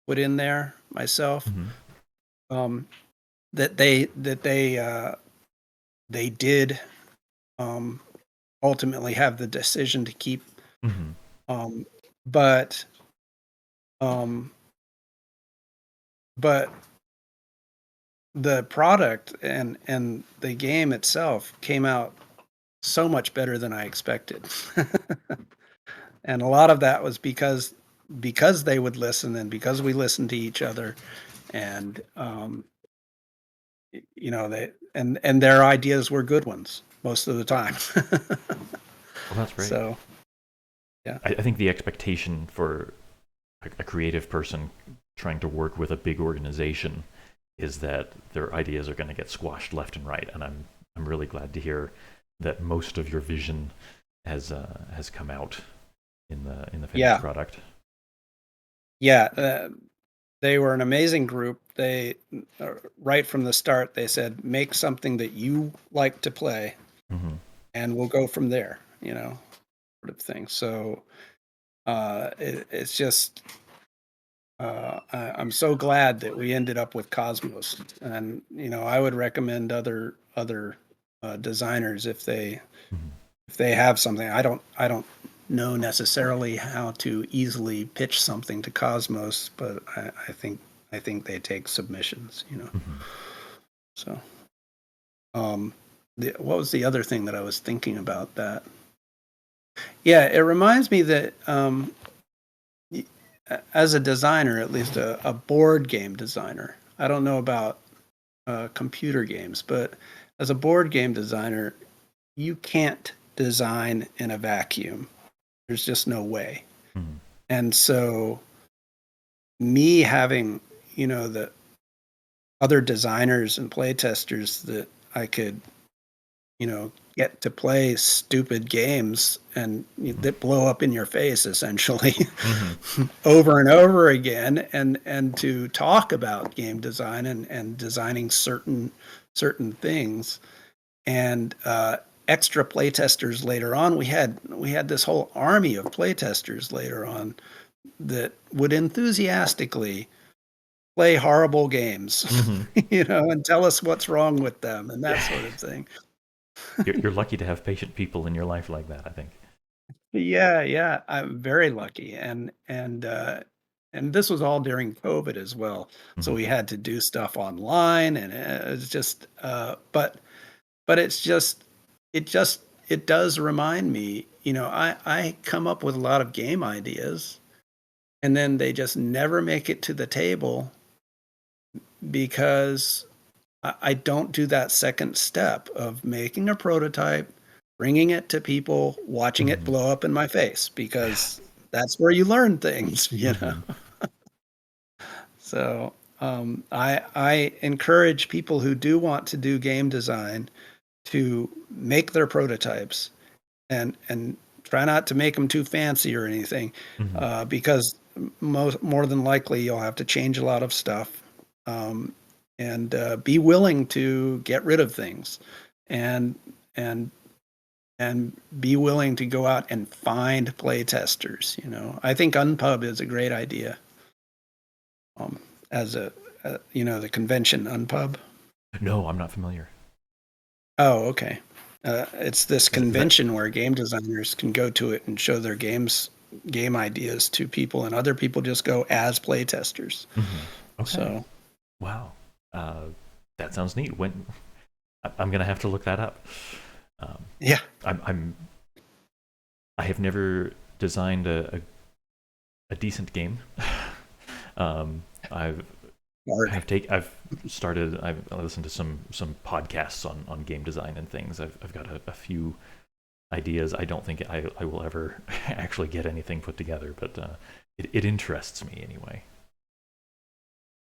put in there myself. Mm-hmm. Um, that they did um, ultimately have the decision to keep. Mm-hmm. Um, but um, but the product and the game itself came out so much better than I expected. And a lot of that was because they would listen, and because we listened to each other, and they and their ideas were good ones most of the time. Well, that's great. So yeah. I think the expectation for a creative person trying to work with a big organization is that their ideas are going to get squashed left and right, and I'm really glad to hear that most of your vision has come out in the finished Yeah. product. Yeah, they were an amazing group. They right from the start, they said, "Make something that you like to play, Mm-hmm. and we'll go from there," sort of thing. So it's just, I'm so glad that we ended up with Cosmos, and I would recommend other designers Mhm. if they have something. I don't know necessarily how to easily pitch something to Cosmos, but I think they take submissions, you know. Mhm. So, um, what was the other thing that I was thinking about that? Yeah, it reminds me that as a designer, at least a board game designer, I don't know about computer games, but as a board game designer, you can't design in a vacuum. There's just no way. Mhm. And so, me having, the other designers and playtesters that I could, get to play stupid games and that blow up in your face essentially Mhm. over and over again, and to talk about game design and designing certain things, and extra playtesters later on. We had this whole army of playtesters later on that would enthusiastically play horrible games, Mhm. and tell us what's wrong with them and that sort of thing. You're lucky to have patient people in your life like that, I think. Yeah, yeah, I'm very lucky, and this was all during COVID as well, so Mhm. we had to do stuff online, and it's just, but it's just, it just, it does remind me, I come up with a lot of game ideas, and then they just never make it to the table because I don't do that second step of making a prototype, bringing it to people, watching it Mhm. blow up in my face, because that's where you learn things, you know? Mhm. So, I encourage people who do want to do game design to make their prototypes, and try not to make them too fancy or anything, Mhm. because more than likely you'll have to change a lot of stuff, um, and be willing to get rid of things, and and and be willing to go out and find play testers. I think Unpub is a great idea. Um, as the convention Unpub. No, I'm not familiar. Oh, okay. It's this Is that convention where game designers can go to it and show their game ideas to people, and other people just go as playtesters. Mhm. Okay. So, Wow. Uh, that sounds neat. I'm gonna have to look that up. Um, yeah, I'm I have never designed a decent game. um, I've hard. I've started. I've listened to some podcasts on game design and things. I've got a few ideas. I don't think I will ever actually get anything put together, but it interests me anyway.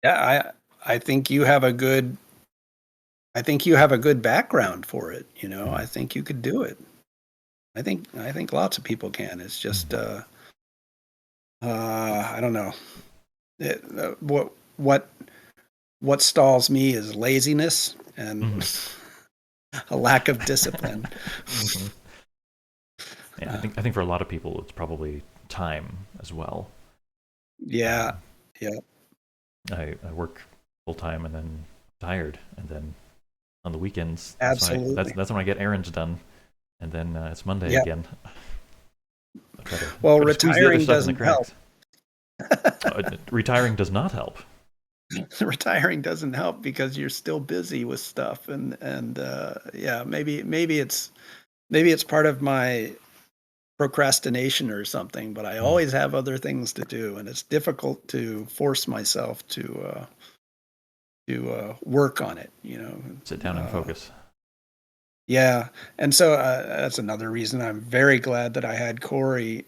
Yeah, I think you have a good I think you have a good background for it. Mhm. I think you could do it. I think lots of people can. It's just Mhm. I don't know. What what stalls me is laziness and Mhm. a lack of discipline. Mhm. Yeah, Uh, I think for a lot of people, it's probably time as well. yeah, Um, yeah, I work full time and then tired, and then on the weekends, absolutely. that's when I get errands done, and then it's Monday Yeah. again. I Well, try to squeeze the other retiring stuff in the doesn't help. cracks. Retiring does not help. Retiring doesn't help because you're still busy with stuff, and yeah, maybe it's part of my procrastination or something, but I Mm. always have other things to do, and it's difficult to force myself to work on it. Sit down and Uh, focus. yeah, and so that's another reason I'm very glad that I had Kory,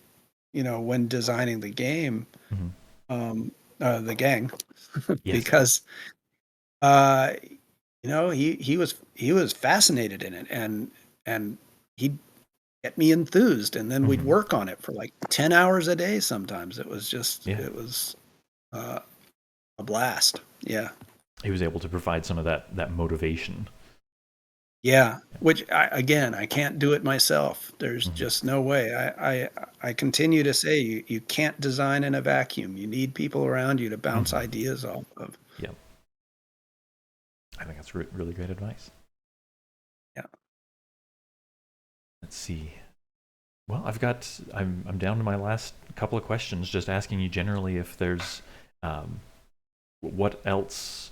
when designing the game, Mhm. the gang, Yes. because uh, he was fascinated in it, and he'd get me enthused, and then we'd Mhm. work on it for like 10 hours a day sometimes. Yeah. It was uh, a blast. Yeah. He was able to provide some of that motivation. Yeah, which again, I can't do it myself. There's Mhm. just no way. I continue to say you can't design in a vacuum. You need people around you to bounce Mhm. ideas off of. Yep. I think that's really great advice. Yeah. Let's see. Well, I'm down to my last couple of questions. Just asking you generally if there's um, what else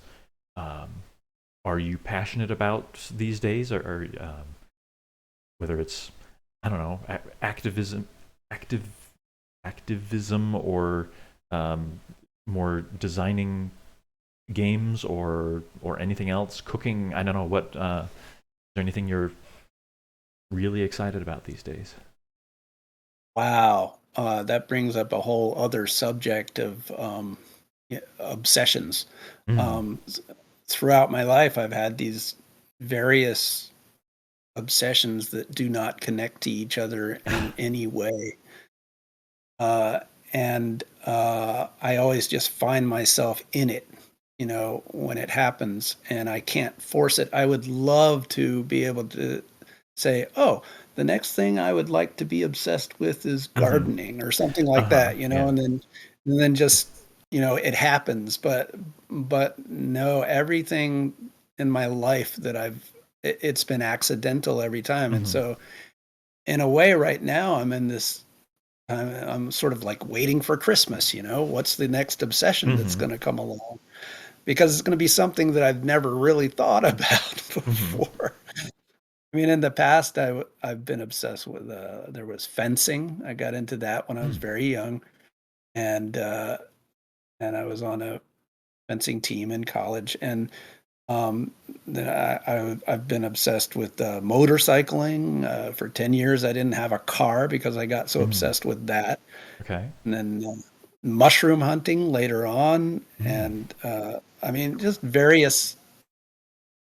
um, are you passionate about these days, or whether it's I don't know active activism, or um, more designing games, or anything else, cooking. I don't know what. Is there anything you're really excited about these days? Wow, that brings up a whole other subject of obsessions. Mm. Um, Throughout my life, I've had these various obsessions that do not connect to each other in any way. Uh, and I always just find myself in it, when it happens, and I can't force it. I would love to be able to say, oh, the next thing I would like to be obsessed with is Hmm. gardening or something like Uh-huh. that, Yeah. and then just, it happens. But no, everything in my life that it's been accidental every time. And Hmm. so in a way right now I'm sort of like waiting for Christmas, what's the next obsession that's Hmm. going to come along? Because it's going to be something that I've never really thought about Hmm. before. I mean, in the past, I've been obsessed with, there was fencing. I got into that when I was Mm. very young, and I was on a fencing team in college. And um, then I've been obsessed with motorcycling. For 10 years, I didn't have a car because I got so Mm. obsessed with that. Okay. And then mushroom hunting later on, Mm. and I mean, just various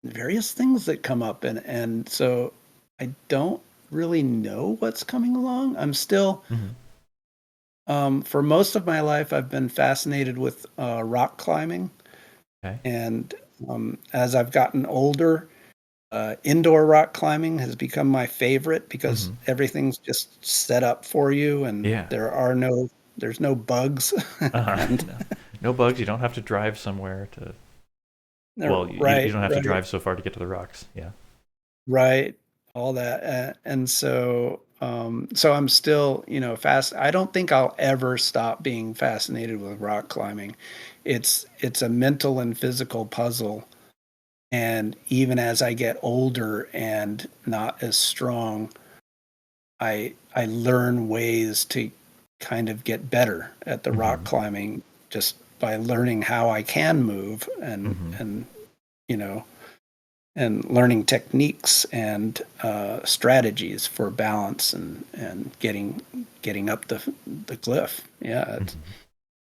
things that come up, and so I don't really know what's coming along. I'm still, Hmm. for most of my life, I've been fascinated with rock climbing, Okay. and as I've gotten older, indoor rock climbing has become my favorite because Hmm. everything's just set up for you, and Yeah. there's no bugs, Uh-huh. and No, no bugs. You don't have to drive somewhere to. Well, you right, don't have to right. drive so far to get to the rocks. Yeah. Right, all that, and so I'm still, I don't think I'll ever stop being fascinated with rock climbing. It's a mental and physical puzzle, and even as I get older and not as strong, I learn ways to kind of get better at the rock Hmm. climbing just by learning how I can move, Hmm. you know and learning techniques and strategies for balance and getting up the cliff. Yeah. Hmm.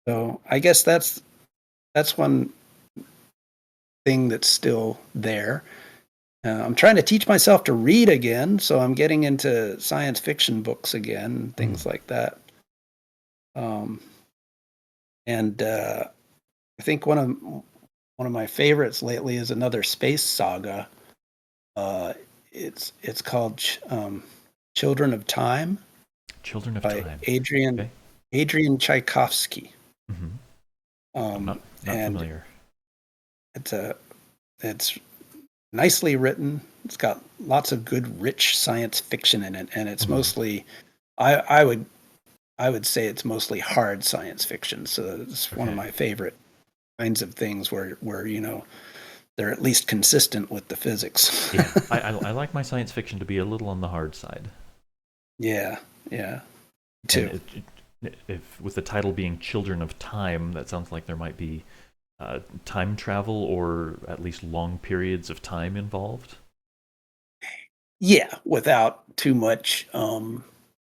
So I guess that's one thing that's still there. I'm trying to teach myself to read again, so I'm getting into science fiction books again, Mm. things like that. Um, and I think one of my favorites lately is another space saga. Uh, it's called Children of Time Children of by Time. Adrian Okay. Tchaikovsky. Hmm. I'm Um, not and familiar. it's a it's nicely written. It's got lots of good, rich science fiction in it, and it's Hmm. mostly I I would I would say it's mostly hard science fiction. So it's one of Okay. my favorite kinds of things where they're at least consistent with the physics. Yeah. I like my science fiction to be a little on the hard side. Yeah, yeah, And too. if with the title being Children of Time, that sounds like there might be time travel, or at least long periods of time involved. Yeah, without too much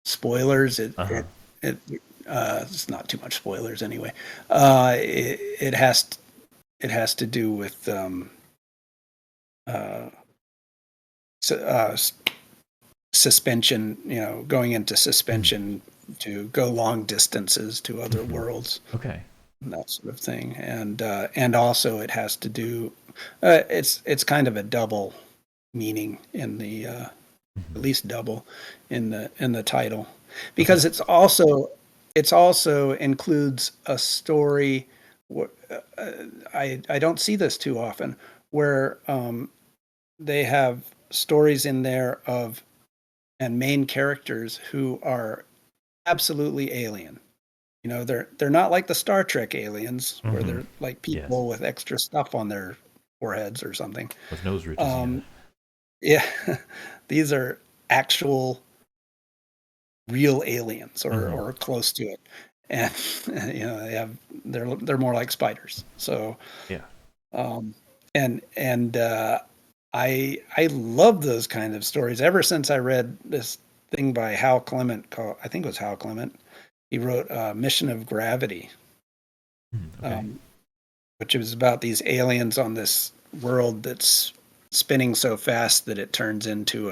spoilers. Uh huh. It's not too much spoilers anyway. It it has to do with uh, su- uh, s- suspension. Going into Mm. suspension to go long distances to other Hmm. worlds, Okay. and that sort of thing. And also it has to do. It's kind of a double meaning in the at Hmm. least double in the title, because Okay. it's also includes a story. I don't see this too often, where they have stories in there of and main characters who are absolutely alien. You know, they're not like the Star Trek aliens where Hmm. they're like Yes, people with extra stuff on their foreheads or something. with nose ridges. Yeah. Um, yeah, these are actual real aliens Hmm. or close to it. And you know, they're more like spiders. So Yeah. um and I love those kind of stories ever since I read this thing by Hal Clement called, I think it was Hal Clement. He wrote Mission of Gravity, Okay. um, which is about these aliens on this world that's spinning so fast that it turns into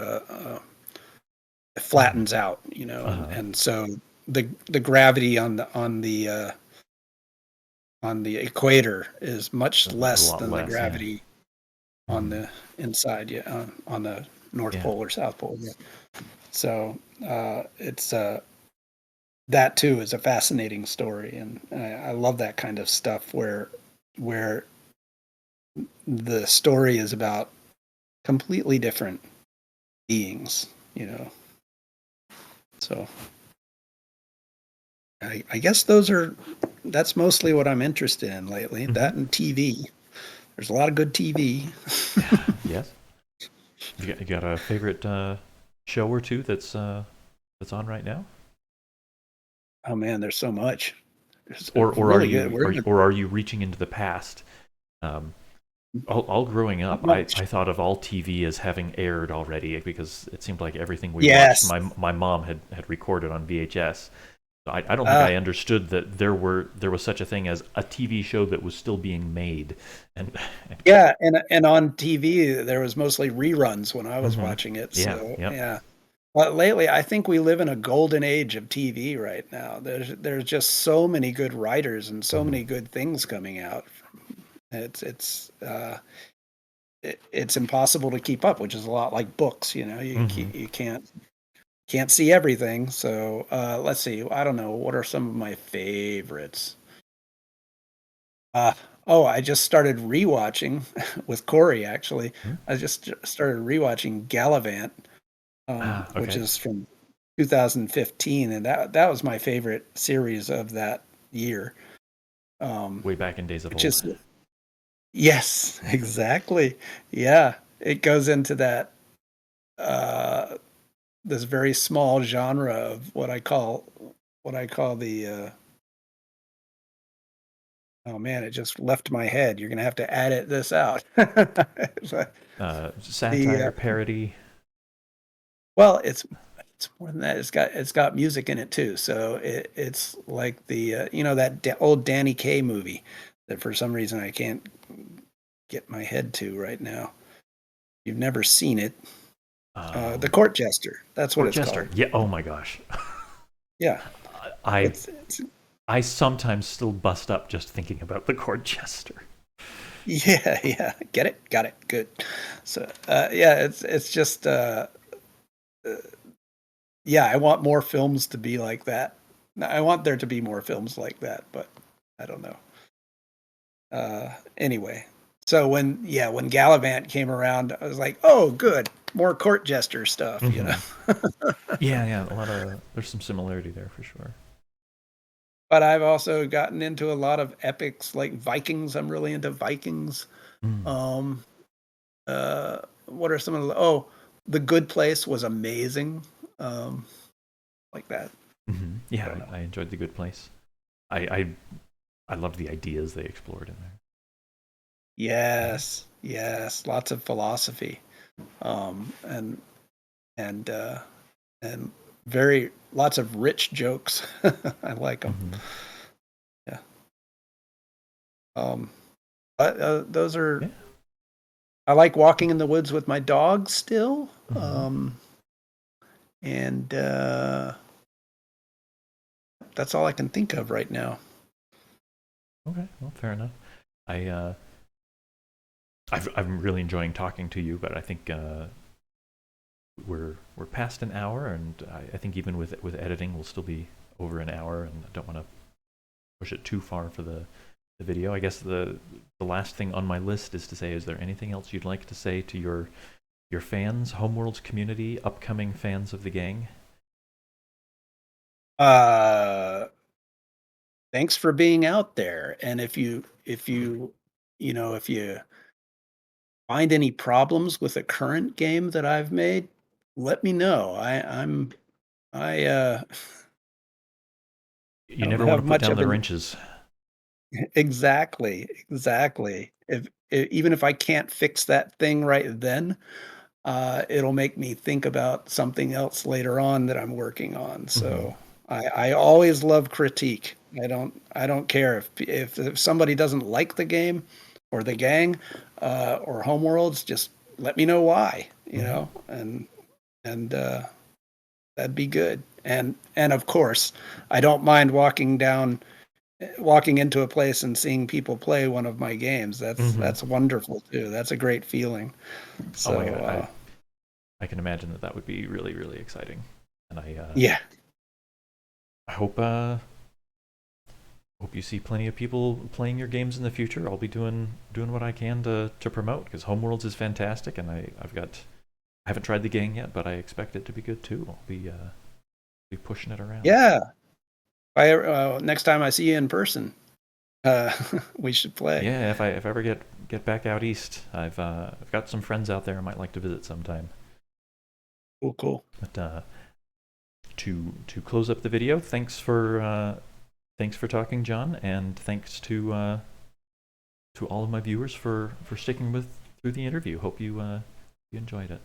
it flattens Hmm. out, you know, Uh-huh. and so the gravity on the equator is much A less lot than the less. Yeah. gravity on Hmm. the inside, yeah, on the North Yeah. Pole or South Pole. Yeah. So it's that too is a fascinating story, and I love that kind of stuff where the story is about completely different beings, you know. So I guess that's mostly what I'm interested in lately. Hmm. That and TV. There's a lot of good TV. Yes. You got a favorite show or two that's on right now? Oh man, there's so much. There's Or are really good. you We're gonna or are you reaching into the past? Um, all growing not up, much. I thought of all TV as having aired already because it seemed like everything we watched, Yes. my mom had recorded on VHS. So I don't think Uh, I understood that there was such a thing as a TV show that was still being made, and, and yeah, and on TV there was mostly reruns when I was hmm watching it. yeah, So yep, yeah. But lately, I think we live in a golden age of TV right now. There's just so many good writers and so hmm many good things coming out. It's impossible to keep up, which is a lot like books. You know, hmm you can't see everything. So let's see. I don't know. What are some of my favorites? Uh, oh, I just started rewatching with Corey. Actually, I just started rewatching Gallivant, which okay, is from 2015, and that was my favorite series of that year. Um, way back in days of which old. is yes, exactly. Yeah, it goes into that uh, this very small genre of what I call the oh man, it just left my head. You're gonna have to edit this out. the Satire, parody. well, it's more than that. It's got music in it too. So it's like the you know that old Danny Kaye movie that for some reason I can't get my head to right now. You've never seen it. The Um, Court Jester. That's what Court it's Jester. called. Yeah. Oh my gosh. Yeah. I It's I sometimes still bust up just thinking about the Court Jester. yeah, yeah. Get it? Got it. Good. So yeah, it's just uh, yeah, I want more films to be like that. I want there to be more films like that, but I don't know. Anyway, so when Gallivant came around, I was like, oh, good, more court jester stuff, you know. Hmm. Yeah, yeah. A lot of there's some similarity there for sure. But I've also gotten into a lot of epics like Vikings. I'm really into Vikings. Mm. Um, what are some of the? Oh, The Good Place was amazing. Um, like that. Hmm. I Yeah, don't know. I enjoyed The Good Place. I, I I loved the ideas they explored in there. Yes, yes, lots of philosophy, um, and and uh, and very lots of rich jokes. I like them. Hmm. Yeah. Um, but those are. Yeah. I like walking in the woods with my dog still, Hmm. and that's all I can think of right now. Okay. Well, fair enough. I I'm really enjoying talking to you, but I think we're past an hour, and I think even with editing, we'll still be over an hour, and I don't want to push it too far for the video. I guess the last thing on my list is to say, is there anything else you'd like to say to your your fans, Homeworlds community, upcoming fans of the gang? Uh, Thanks for being out there. And if you find any problems with a current game that I've made, let me know. I You don't never want have to put much down of the an wrenches. exactly, exactly. Even if I can't fix that thing right then, it'll make me think about something else later on that I'm working on. Hmm. So I always love critique. I don't care if somebody doesn't like the game or the gang or Homeworlds, just let me know why, Hmm. and that'd be good. And of course, I don't mind walking into a place and seeing people play one of my games. That's Hmm. that's wonderful too. That's a great feeling. Oh my So god, I can imagine that would be really really exciting, and yeah. I hope you see plenty of people playing your games in the future. I'll be doing what I can to promote, because Homeworlds is fantastic, and I haven't tried the gang yet, but I expect it to be good too. I'll be pushing it around. Yeah. I Next time I see you in person, uh, we should play. Yeah, if I ever get back out east, I've got some friends out there I might like to visit sometime. Cool, cool. But to close up the video, thanks for talking, John, and thanks to all of my viewers for sticking with through the interview. Hope you enjoyed it.